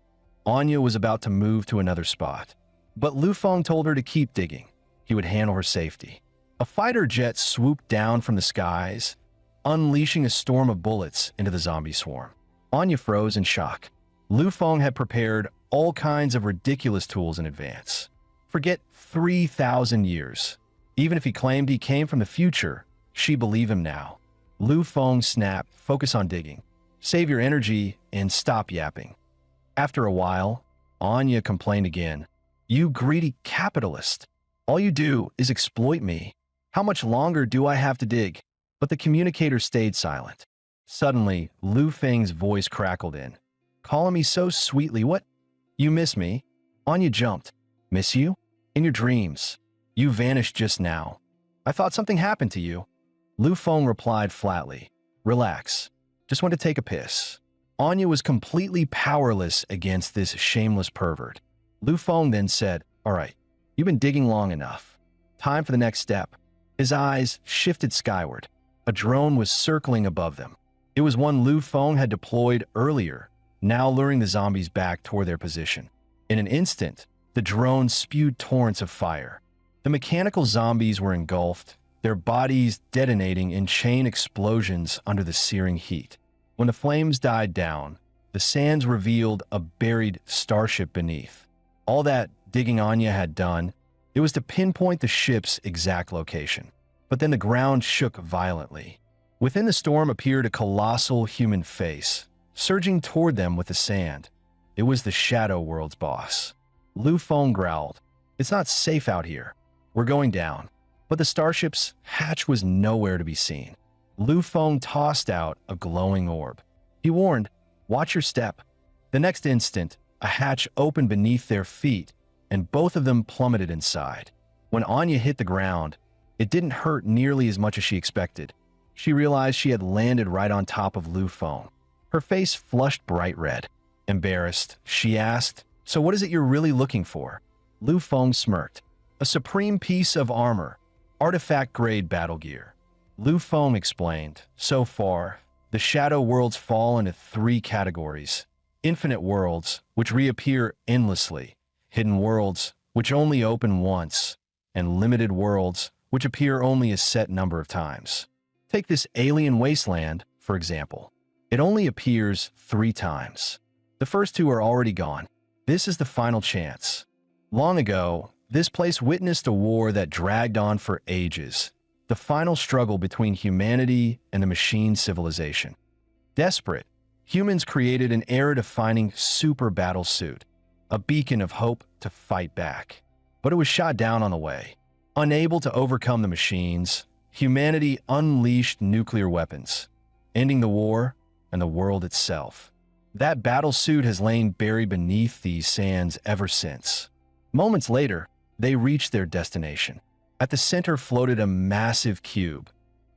Anya was about to move to another spot. But Lu Feng told her to keep digging. He would handle her safety. A fighter jet swooped down from the skies, unleashing a storm of bullets into the zombie swarm. Anya froze in shock. Lu Feng had prepared all kinds of ridiculous tools in advance. Forget 3,000 years. Even if he claimed he came from the future, she believed him now. Lu Feng snapped, "Focus on digging. Save your energy and stop yapping." After a while, Anya complained again. "You greedy capitalist. All you do is exploit me. How much longer do I have to dig?" But the communicator stayed silent. Suddenly, Lu Feng's voice crackled in. "Calling me so sweetly, what? You miss me?" Anya jumped. "Miss you? In your dreams. You vanished just now. I thought something happened to you." Lu Feng replied flatly. "Relax. Just want to take a piss." Anya was completely powerless against this shameless pervert. Lu Feng then said, "All right, you've been digging long enough. Time for the next step." His eyes shifted skyward. A drone was circling above them. It was one Lu Feng had deployed earlier, now luring the zombies back toward their position. In an instant, the drone spewed torrents of fire. The mechanical zombies were engulfed, their bodies detonating in chain explosions under the searing heat. When the flames died down, the sands revealed a buried starship beneath. All that digging Anya had done, it was to pinpoint the ship's exact location. But then the ground shook violently. Within the storm appeared a colossal human face, surging toward them with the sand. It was the Shadow World's boss. Lu Feng growled, "It's not safe out here. We're going down." But the starship's hatch was nowhere to be seen. Lu Feng tossed out a glowing orb. He warned, "Watch your step." The next instant, a hatch opened beneath their feet, and both of them plummeted inside. When Anya hit the ground, it didn't hurt nearly as much as she expected. She realized she had landed right on top of Lu Feng. Her face flushed bright red. Embarrassed, she asked, "So what is it you're really looking for?" Lu Feng smirked. "A supreme piece of armor, artifact-grade battle gear." Lu Feng explained, "So far, the Shadow Worlds fall into three categories: infinite worlds, which reappear endlessly; hidden worlds, which only open once; and limited worlds, which appear only a set number of times. Take this alien wasteland, for example. It only appears 3 times. The first 2 are already gone. This is the final chance." Long ago, this place witnessed a war that dragged on for ages, the final struggle between humanity and the machine civilization. Desperate, humans created an era-defining super battle suit, a beacon of hope to fight back. But it was shot down on the way. Unable to overcome the machines, humanity unleashed nuclear weapons, ending the war and the world itself. That battle suit has lain buried beneath these sands ever since. Moments later, they reached their destination. At the center floated a massive cube.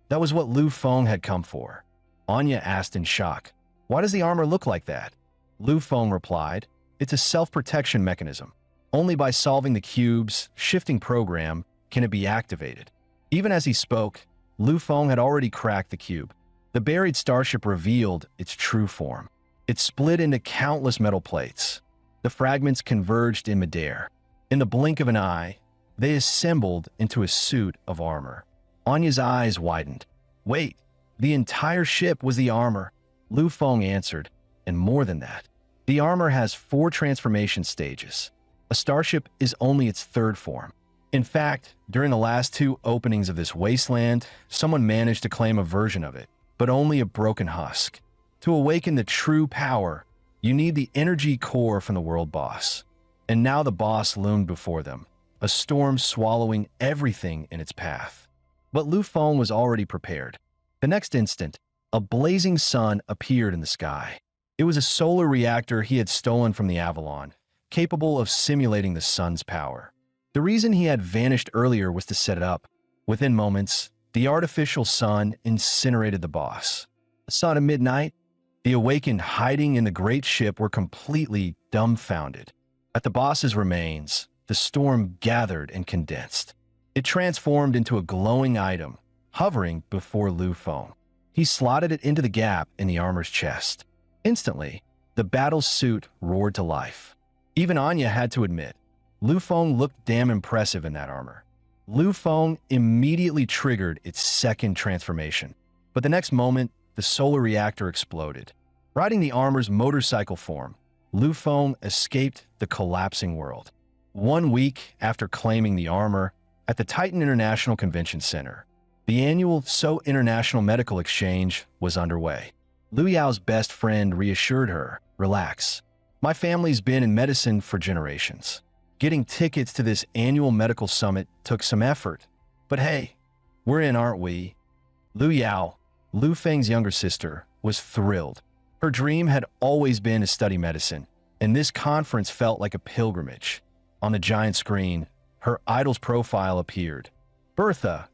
That was what Lu Feng had come for. Anya asked in shock, "Why does the armor look like that?" Lu Feng replied, "It's a self-protection mechanism. Only by solving the cube's shifting program can it be activated." Even as he spoke, Lu Feng had already cracked the cube. The buried starship revealed its true form. It split into countless metal plates. The fragments converged in midair. In the blink of an eye, they assembled into a suit of armor. Anya's eyes widened. "Wait, the entire ship was the armor," Lu Feng answered, "and more than that. The armor has 4 transformation stages. A starship is only its 3rd form. In fact, during the last 2 openings of this wasteland, someone managed to claim a version of it, but only a broken husk. To awaken the true power, you need the energy core from the world boss." And now the boss loomed before them, a storm swallowing everything in its path. But Lu Feng was already prepared. The next instant, a blazing sun appeared in the sky. It was a solar reactor he had stolen from the Avalon, capable of simulating the sun's power. The reason he had vanished earlier was to set it up. Within moments, the artificial sun incinerated the boss. A sun at midnight? The awakened hiding in the great ship were completely dumbfounded. At the boss's remains, the storm gathered and condensed. It transformed into a glowing item, hovering before Lv.1. He slotted it into the gap in the armor's chest. Instantly, the battle suit roared to life. Even Anya had to admit, Lv.1 looked damn impressive in that armor. Lv.1 immediately triggered its second transformation. But the next moment, the solar reactor exploded. Riding the armor's motorcycle form, Lv.1 escaped the collapsing world. 1 week after claiming the armor, at the Titan International Convention Center, the annual So International Medical Exchange was underway. Liu Yao's best friend reassured her, "Relax. My family's been in medicine for generations. Getting tickets to this annual medical summit took some effort. But hey, we're in, aren't we?" Liu Yao, Lu Feng's younger sister, was thrilled. Her dream had always been to study medicine, and this conference felt like a pilgrimage. On the giant screen, her idol's profile appeared. Bertha,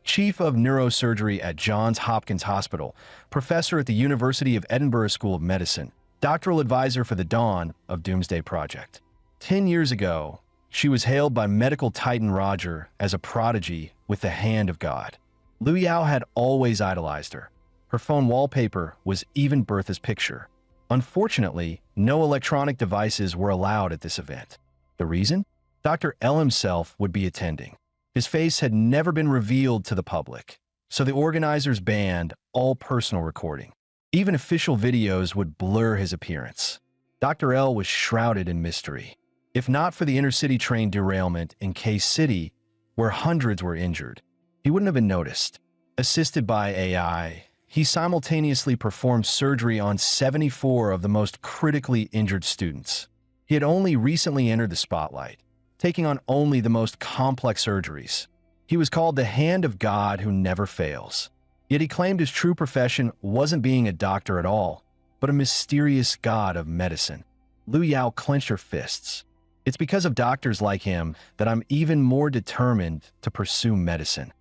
chief of neurosurgery at Johns Hopkins Hospital, professor at the University of Edinburgh School of Medicine, doctoral advisor for the Dawn of Doomsday Project. 10 years ago, she was hailed by medical titan Roger as a prodigy with the hand of God. Liu Yao had always idolized her. Her phone wallpaper was even Bertha's picture. Unfortunately, no electronic devices were allowed at this event. The reason? Dr. L himself would be attending. His face had never been revealed to the public, so the organizers banned all personal recording. Even official videos would blur his appearance. Dr. L was shrouded in mystery. If not for the intercity train derailment in Case City, where hundreds were injured, he wouldn't have been noticed. Assisted by AI, he simultaneously performed surgery on 74 of the most critically injured students. He had only recently entered the spotlight, taking on only the most complex surgeries. He was called the Hand of God who never fails. Yet he claimed his true profession wasn't being a doctor at all, but a mysterious god of medicine. Liu Yao clenched her fists. "It's because of doctors like him that I'm even more determined to pursue medicine."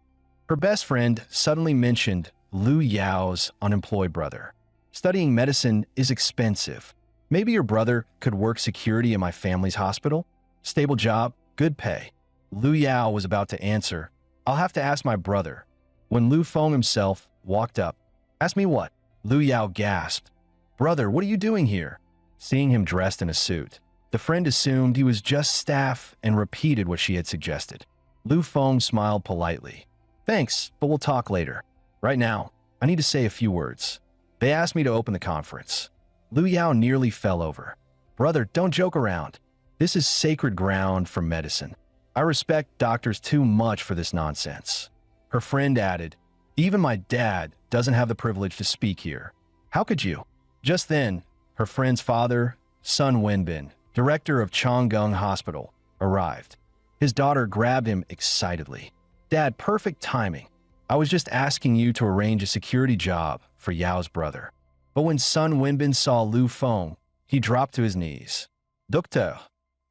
Her best friend suddenly mentioned Liu Yao's unemployed brother. "Studying medicine is expensive. Maybe your brother could work security in my family's hospital? Stable job, good pay." Liu Yao was about to answer, "I'll have to ask my brother," when Lv.1 himself walked up. "Ask me what?" Liu Yao gasped. "Brother, what are you doing here?" Seeing him dressed in a suit, the friend assumed he was just staff and repeated what she had suggested. Lv.1 smiled politely. "Thanks, but we'll talk later. Right now, I need to say a few words. They asked me to open the conference." Liu Yao nearly fell over. "Brother, don't joke around. This is sacred ground for medicine. I respect doctors too much for this nonsense." Her friend added, "Even my dad doesn't have the privilege to speak here. How could you?" Just then, her friend's father, Sun Wenbin, director of Changgung Hospital, arrived. His daughter grabbed him excitedly. "Dad, perfect timing. I was just asking you to arrange a security job for Yao's brother." But when Sun Wenbin saw Lv.1, he dropped to his knees. "Doctor,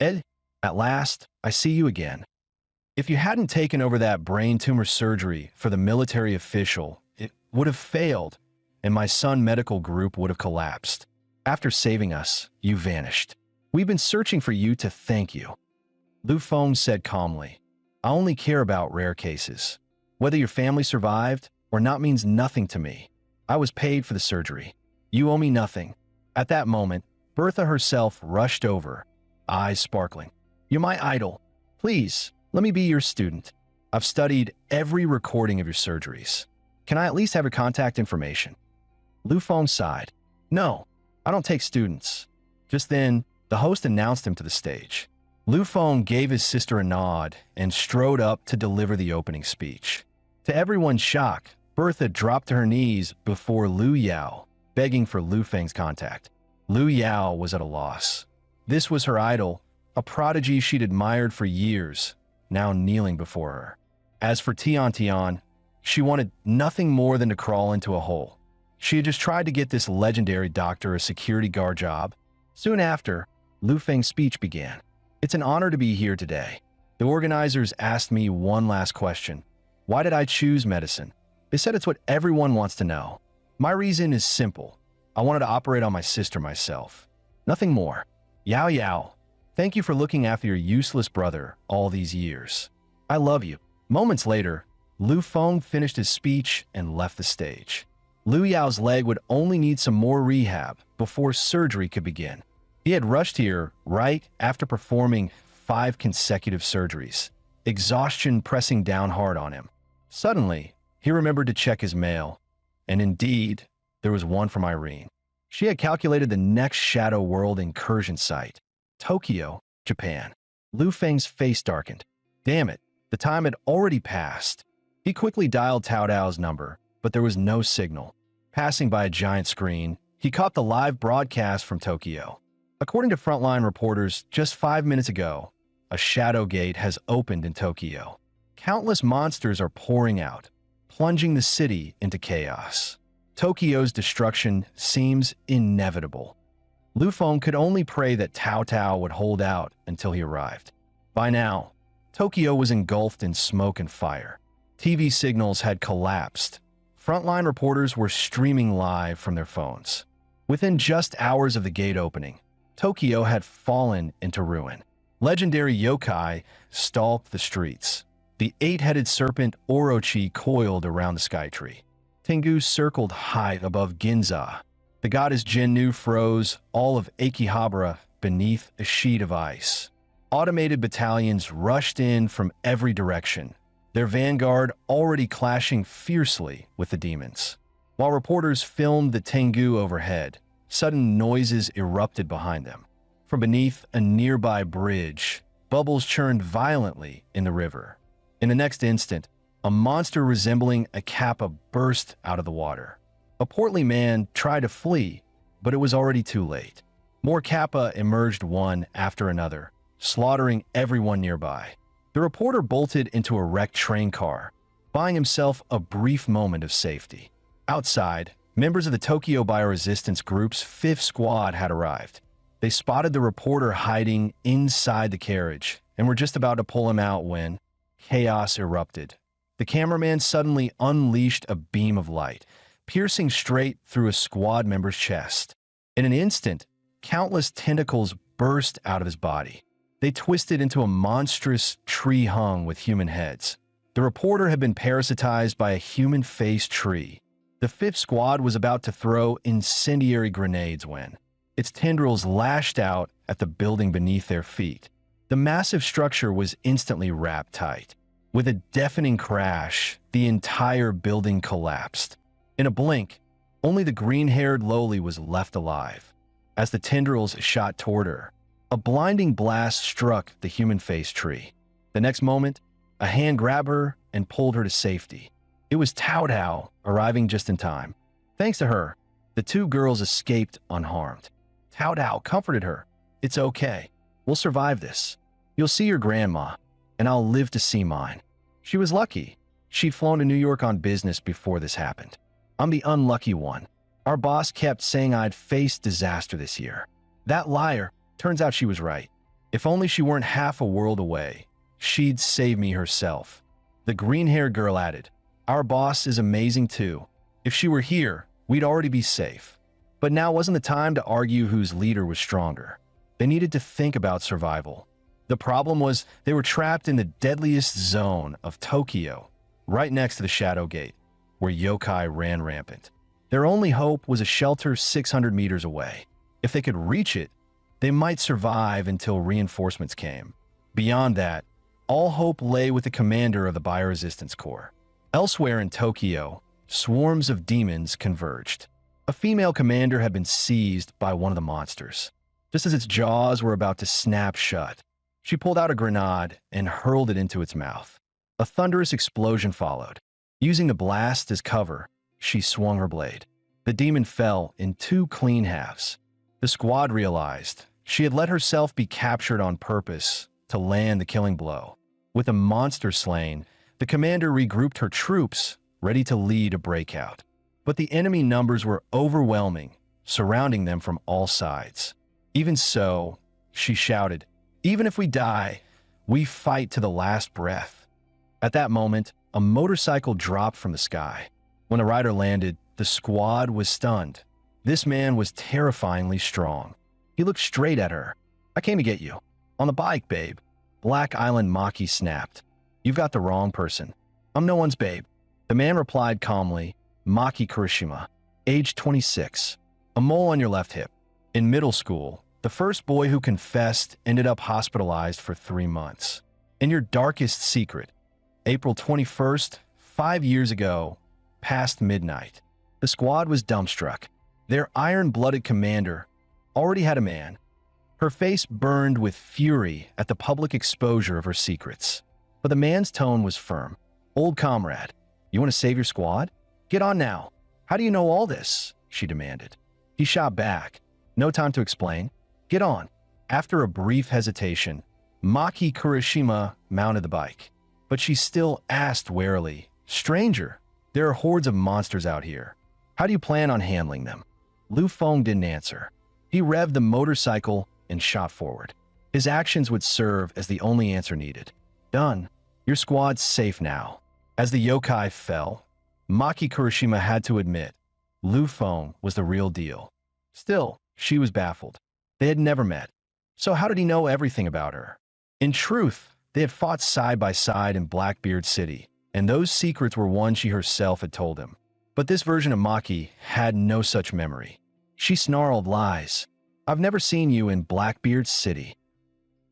Ed, at last, I see you again. If you hadn't taken over that brain tumor surgery for the military official, it would have failed, and my Sun Medical Group would have collapsed. After saving us, you vanished. We've been searching for you to thank you." Lv.1 said calmly, "I only care about rare cases. Whether your family survived or not means nothing to me. I was paid for the surgery. You owe me nothing." At that moment, Bertha herself rushed over, eyes sparkling. "You're my idol. Please, let me be your student. I've studied every recording of your surgeries. Can I at least have your contact information?" Lv.1 sighed. "No, I don't take students." Just then, the host announced him to the stage. Lv.1 gave his sister a nod and strode up to deliver the opening speech. To everyone's shock, Bertha dropped to her knees before Liu Yao, begging for Lu Feng's contact. Liu Yao was at a loss. This was her idol, a prodigy she'd admired for years, now kneeling before her. As for Tian, she wanted nothing more than to crawl into a hole. She had just tried to get this legendary doctor a security guard job. Soon after, Lu Feng's speech began. "It's an honor to be here today. The organizers asked me one last question. Why did I choose medicine? They said it's what everyone wants to know. My reason is simple. I wanted to operate on my sister myself. Nothing more. Yao Yao, thank you for looking after your useless brother all these years. I love you. Moments later, Lu Feng finished his speech and left the stage. Lu Yao's leg would only need some more rehab before surgery could begin. He had rushed here right after performing 5 consecutive surgeries, exhaustion pressing down hard on him. Suddenly, he remembered to check his mail, and indeed, there was one from Irene. She had calculated the next Shadow World incursion site, Tokyo, Japan. Lu Feng's face darkened. Damn it, the time had already passed. He quickly dialed Tao Dao's number, but there was no signal. Passing by a giant screen, he caught the live broadcast from Tokyo. According to frontline reporters, just 5 minutes ago, a shadow gate has opened in Tokyo. Countless monsters are pouring out, plunging the city into chaos. Tokyo's destruction seems inevitable. Lu Feng could only pray that Tao Tao would hold out until he arrived. By now, Tokyo was engulfed in smoke and fire. TV signals had collapsed. Frontline reporters were streaming live from their phones. Within just hours of the gate opening, Tokyo had fallen into ruin. Legendary yokai stalked the streets. The 8-headed serpent Orochi coiled around the skytree. Tengu circled high above Ginza. The goddess Jinnu froze all of Akihabara beneath a sheet of ice. Automated battalions rushed in from every direction, their vanguard already clashing fiercely with the demons. While reporters filmed the Tengu overhead, sudden noises erupted behind them. From beneath a nearby bridge, bubbles churned violently in the river. In the next instant, a monster resembling a kappa burst out of the water. A portly man tried to flee, but it was already too late. More kappa emerged one after another, slaughtering everyone nearby. The reporter bolted into a wrecked train car, buying himself a brief moment of safety. Outside, members of the Tokyo Bioresistance Group's 5th Squad had arrived. They spotted the reporter hiding inside the carriage and were just about to pull him out when chaos erupted. The cameraman suddenly unleashed a beam of light, piercing straight through a squad member's chest. In an instant, countless tentacles burst out of his body. They twisted into a monstrous tree hung with human heads. The reporter had been parasitized by a human-faced tree. The 5th Squad was about to throw incendiary grenades when its tendrils lashed out at the building beneath their feet. The massive structure was instantly wrapped tight. With a deafening crash, the entire building collapsed. In a blink, only the green-haired lowly was left alive. As the tendrils shot toward her, a blinding blast struck the human-faced tree. The next moment, a hand grabbed her and pulled her to safety. It was Tao Tao, arriving just in time. Thanks to her, the 2 girls escaped unharmed. Tao Tao comforted her. It's okay. We'll survive this. You'll see your grandma, and I'll live to see mine. She was lucky. She'd flown to New York on business before this happened. I'm the unlucky one. Our boss kept saying I'd face disaster this year. That liar, turns out she was right. If only she weren't half a world away, she'd save me herself. The green-haired girl added, our boss is amazing too. If she were here, we'd already be safe. But now wasn't the time to argue whose leader was stronger. They needed to think about survival. The problem was they were trapped in the deadliest zone of Tokyo, right next to the Shadow Gate, where yokai ran rampant. Their only hope was a shelter 600 meters away. If they could reach it, they might survive until reinforcements came. Beyond that, all hope lay with the commander of the Bioresistance Corps. Elsewhere in Tokyo, swarms of demons converged. A female commander had been seized by one of the monsters. Just as its jaws were about to snap shut, she pulled out a grenade and hurled it into its mouth. A thunderous explosion followed. Using the blast as cover, she swung her blade. The demon fell in 2 clean halves. The squad realized she had let herself be captured on purpose to land the killing blow. With a monster slain, the commander regrouped her troops, ready to lead a breakout. But the enemy numbers were overwhelming, surrounding them from all sides. Even so, she shouted, even if we die, we fight to the last breath. At that moment, a motorcycle dropped from the sky. When the rider landed, the squad was stunned. This man was terrifyingly strong. He looked straight at her. "I came to get you. On the bike, babe." Black Island Maki snapped. "You've got the wrong person. I'm no one's babe." The man replied calmly, "Maki Kurishima, age 26, a mole on your left hip. In middle school, the first boy who confessed ended up hospitalized for 3 months. In your darkest secret, April 21st, 5 years ago, past midnight, the squad was dumbstruck. Their iron-blooded commander already had a man. Her face burned with fury at the public exposure of her secrets. But the man's tone was firm. "Old comrade, you want to save your squad? Get on now. How do you know all this?" she demanded. He shot back. "No time to explain. Get on." After a brief hesitation, Maki Kurishima mounted the bike. But she still asked warily, "Stranger, there are hordes of monsters out here. How do you plan on handling them?" Lu Feng didn't answer. He revved the motorcycle and shot forward. His actions would serve as the only answer needed. "Done. Your squad's safe now." As the yokai fell, Maki Kurishima had to admit Lu Feng was the real deal. Still, she was baffled. They had never met. So how did he know everything about her? In truth, they had fought side by side in Blackbeard City, and those secrets were ones she herself had told him. But this version of Maki had no such memory. She snarled lies. "I've never seen you in Blackbeard City."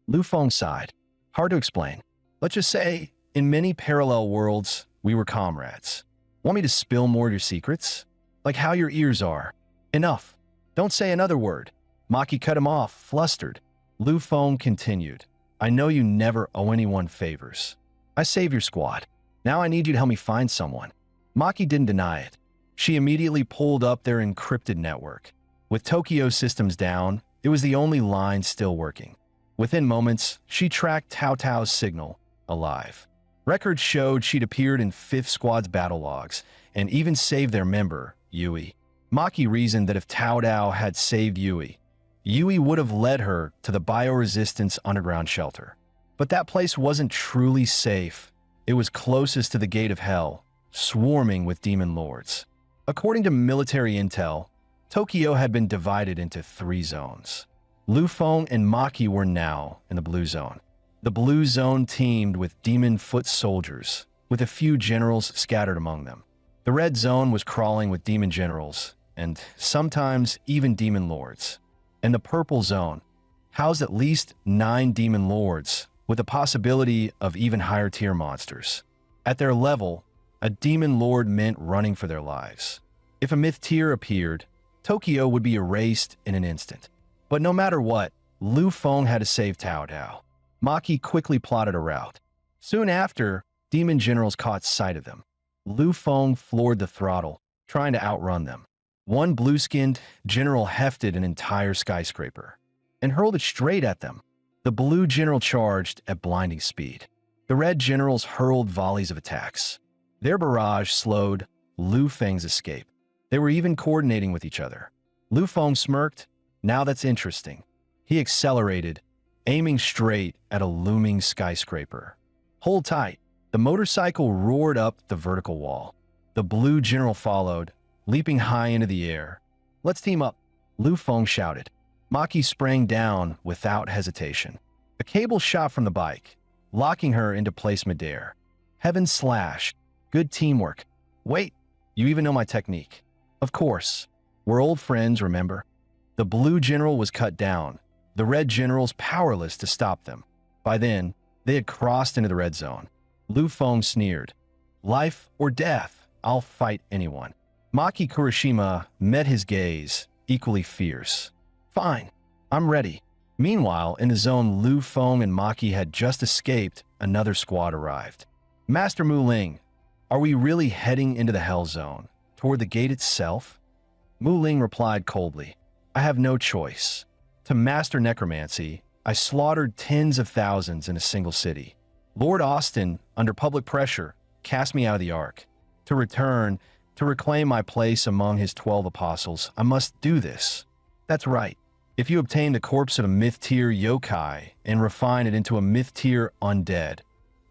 Lu Feng sighed. "Hard to explain. Let's just say, in many parallel worlds, we were comrades. Want me to spill more of your secrets? Like how your ears are?" "Enough. Don't say another word." Maki cut him off, flustered. Lu Feng continued. "I know you never owe anyone favors. I saved your squad. Now I need you to help me find someone." Maki didn't deny it. She immediately pulled up their encrypted network. With Tokyo systems down, it was the only line still working. Within moments, she tracked Tao Tao's signal, alive. Records showed she'd appeared in 5th Squad's battle logs, and even saved their member, Yui. Maki reasoned that if Tao Tao had saved Yui, Yui would have led her to the bioresistance underground shelter. But that place wasn't truly safe. It was closest to the gate of hell, swarming with demon lords. According to military intel, Tokyo had been divided into 3 zones. Lu Feng and Maki were now in the blue zone. The blue zone teemed with demon foot soldiers, with a few generals scattered among them. The red zone was crawling with demon generals, and sometimes even demon lords. And the purple zone housed at least 9 demon lords, with the possibility of even higher tier monsters. At their level, a demon lord meant running for their lives. If a myth tier appeared, Tokyo would be erased in an instant. But no matter what, Lu Feng had to save Tao Tao. Maki quickly plotted a route. Soon after, demon generals caught sight of them. Lu Feng floored the throttle, trying to outrun them. One blue-skinned general hefted an entire skyscraper and hurled it straight at them. The blue general charged at blinding speed. The red generals hurled volleys of attacks. Their barrage slowed Lu Feng's escape. They were even coordinating with each other. Lu Feng smirked. "Now that's interesting." He accelerated, aiming straight at a looming skyscraper. "Hold tight." The motorcycle roared up the vertical wall. The blue general followed, leaping high into the air. "Let's team up," Lu Feng shouted. Maki sprang down without hesitation. A cable shot from the bike, locking her into place midair. Heaven slash. Good teamwork. "Wait, you even know my technique." "Of course. We're old friends, remember?" The blue general was cut down, the red generals powerless to stop them. By then, they had crossed into the red zone. Lu Feng sneered. "Life or death, I'll fight anyone." Maki Kurishima met his gaze, equally fierce. "Fine, I'm ready." Meanwhile, in the zone Lu Feng and Maki had just escaped, another squad arrived. "Master Mu Ling, are we really heading into the Hell Zone, toward the gate itself?" Mu Ling replied coldly. "I have no choice. To master necromancy, I slaughtered tens of thousands in a single city. Lord Austin, under public pressure, cast me out of the Ark. To return, to reclaim my place among his 12 apostles, I must do this. That's right. If you obtain the corpse of a myth-tier yokai and refine it into a myth-tier undead,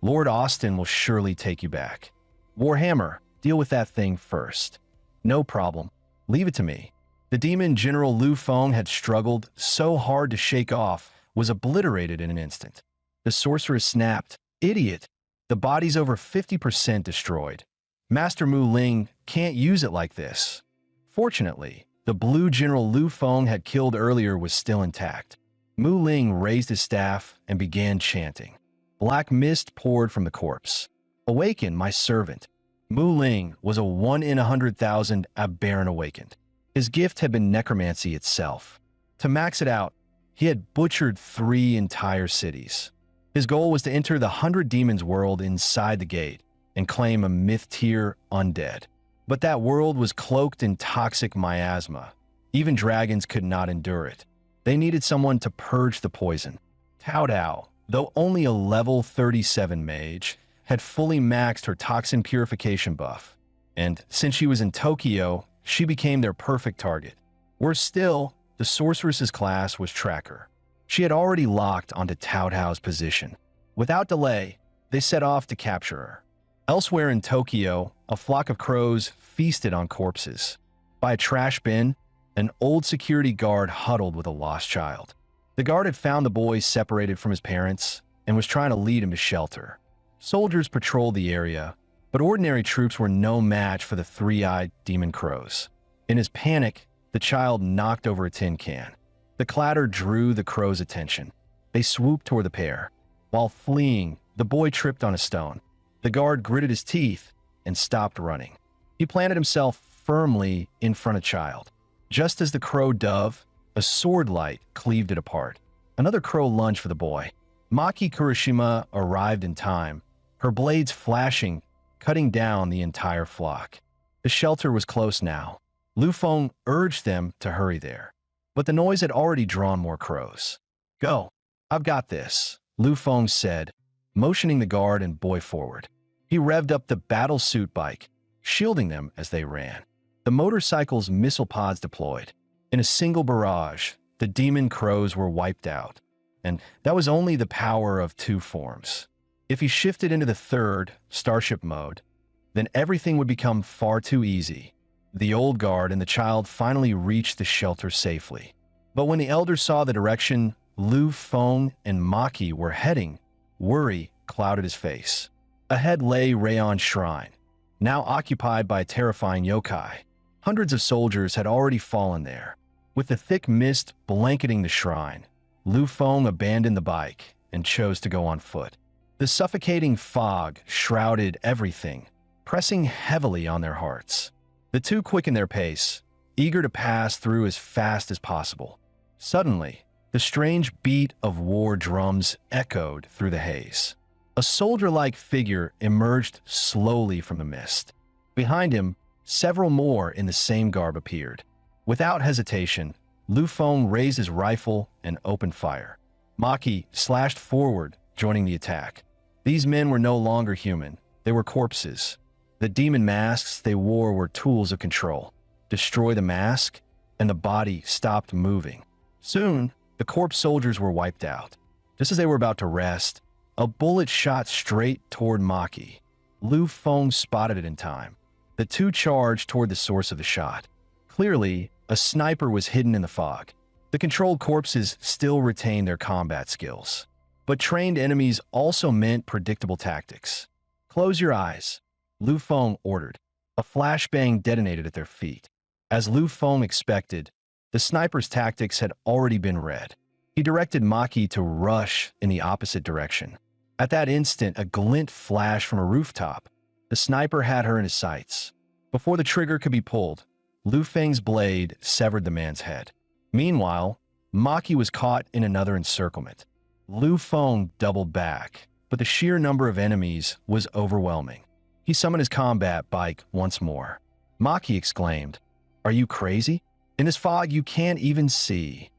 Lord Austin will surely take you back. Warhammer, deal with that thing first." "No problem. Leave it to me." The demon General Lu Feng had struggled so hard to shake off was obliterated in an instant. The sorceress snapped, "Idiot! The body's over 50% destroyed. Master Mu Ling can't use it like this." Fortunately, the blue General Lu Feng had killed earlier was still intact. Mu Ling raised his staff and began chanting. Black mist poured from the corpse. "Awaken, my servant." Mu Ling was a 1 in 100,000 aberrant awakened. His gift had been necromancy itself. To max it out, he had butchered 3 entire cities. His goal was to enter the 100 Demons world inside the gate and claim a myth-tier undead. But that world was cloaked in toxic miasma. Even dragons could not endure it. They needed someone to purge the poison. Tao Dao, though only a level 37 mage, had fully maxed her toxin purification buff. And since she was in Tokyo, she became their perfect target. Worse still, the sorceress's class was Tracker. She had already locked onto Tao Dao's position. Without delay, they set off to capture her. Elsewhere in Tokyo, a flock of crows feasted on corpses. By a trash bin, an old security guard huddled with a lost child. The guard had found the boy separated from his parents and was trying to lead him to shelter. Soldiers patrolled the area, but ordinary troops were no match for the 3-eyed demon crows. In his panic, the child knocked over a tin can. The clatter drew the crows' attention. They swooped toward the pair. While fleeing, the boy tripped on a stone. The guard gritted his teeth and stopped running. He planted himself firmly in front of the child. Just as the crow dove, a sword light cleaved it apart. Another crow lunged for the boy. Maki Kurishima arrived in time, her blades flashing, cutting down the entire flock. The shelter was close now. Lu Feng urged them to hurry there, but the noise had already drawn more crows. "Go, I've got this," Lu Feng said, motioning the guard and boy forward. He revved up the battle suit bike, shielding them as they ran. The motorcycle's missile pods deployed. In a single barrage, the demon crows were wiped out, and that was only the power of 2 forms. If he shifted into the third, Starship mode, then everything would become far too easy. The old guard and the child finally reached the shelter safely. But when the elder saw the direction Lu Feng and Maki were heading, worry clouded his face. Ahead lay Raon's shrine, now occupied by a terrifying yokai. Hundreds of soldiers had already fallen there. With the thick mist blanketing the shrine, Lu Feng abandoned the bike and chose to go on foot. The suffocating fog shrouded everything, pressing heavily on their hearts. The two quickened their pace, eager to pass through as fast as possible. Suddenly, the strange beat of war drums echoed through the haze. A soldier-like figure emerged slowly from the mist. Behind him, several more in the same garb appeared. Without hesitation, Lu Feng raised his rifle and opened fire. Maki slashed forward, joining the attack. These men were no longer human. They were corpses. The demon masks they wore were tools of control. Destroy the mask, and the body stopped moving. Soon, the corpse soldiers were wiped out. Just as they were about to rest, a bullet shot straight toward Maki. Lu Feng spotted it in time. The two charged toward the source of the shot. Clearly, a sniper was hidden in the fog. The controlled corpses still retained their combat skills. But trained enemies also meant predictable tactics. "Close your eyes," Lu Feng ordered. A flashbang detonated at their feet. As Lu Feng expected, the sniper's tactics had already been read. He directed Maki to rush in the opposite direction. At that instant, a glint flashed from a rooftop. The sniper had her in his sights. Before the trigger could be pulled, Lu Feng's blade severed the man's head. Meanwhile, Maki was caught in another encirclement. Lu Feng doubled back, but the sheer number of enemies was overwhelming. He summoned his combat bike once more. Maki exclaimed, "Are you crazy? In this fog you can't even see."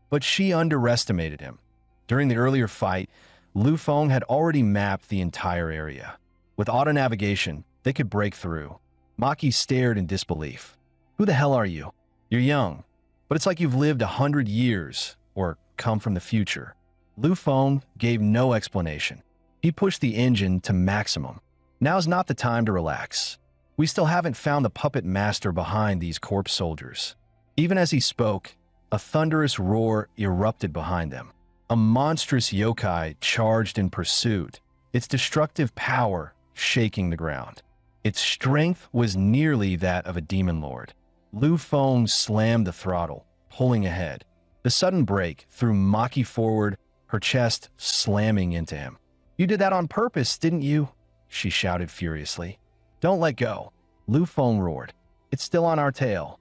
But she underestimated him. During the earlier fight, Lu Feng had already mapped the entire area. With auto-navigation, they could break through. Maki stared in disbelief. "Who the hell are you? You're young, but it's like you've lived 100 years or come from the future." Lu Feng gave no explanation. He pushed the engine to maximum. "Now's not the time to relax. We still haven't found the puppet master behind these corpse soldiers." Even as he spoke, a thunderous roar erupted behind them. A monstrous yokai charged in pursuit, its destructive power shaking the ground. Its strength was nearly that of a demon lord. Lv.1 slammed the throttle, pulling ahead. The sudden brake threw Maki forward, her chest slamming into him. "You did that on purpose, didn't you?" she shouted furiously. "Don't let go," Lv.1 roared. "It's still on our tail."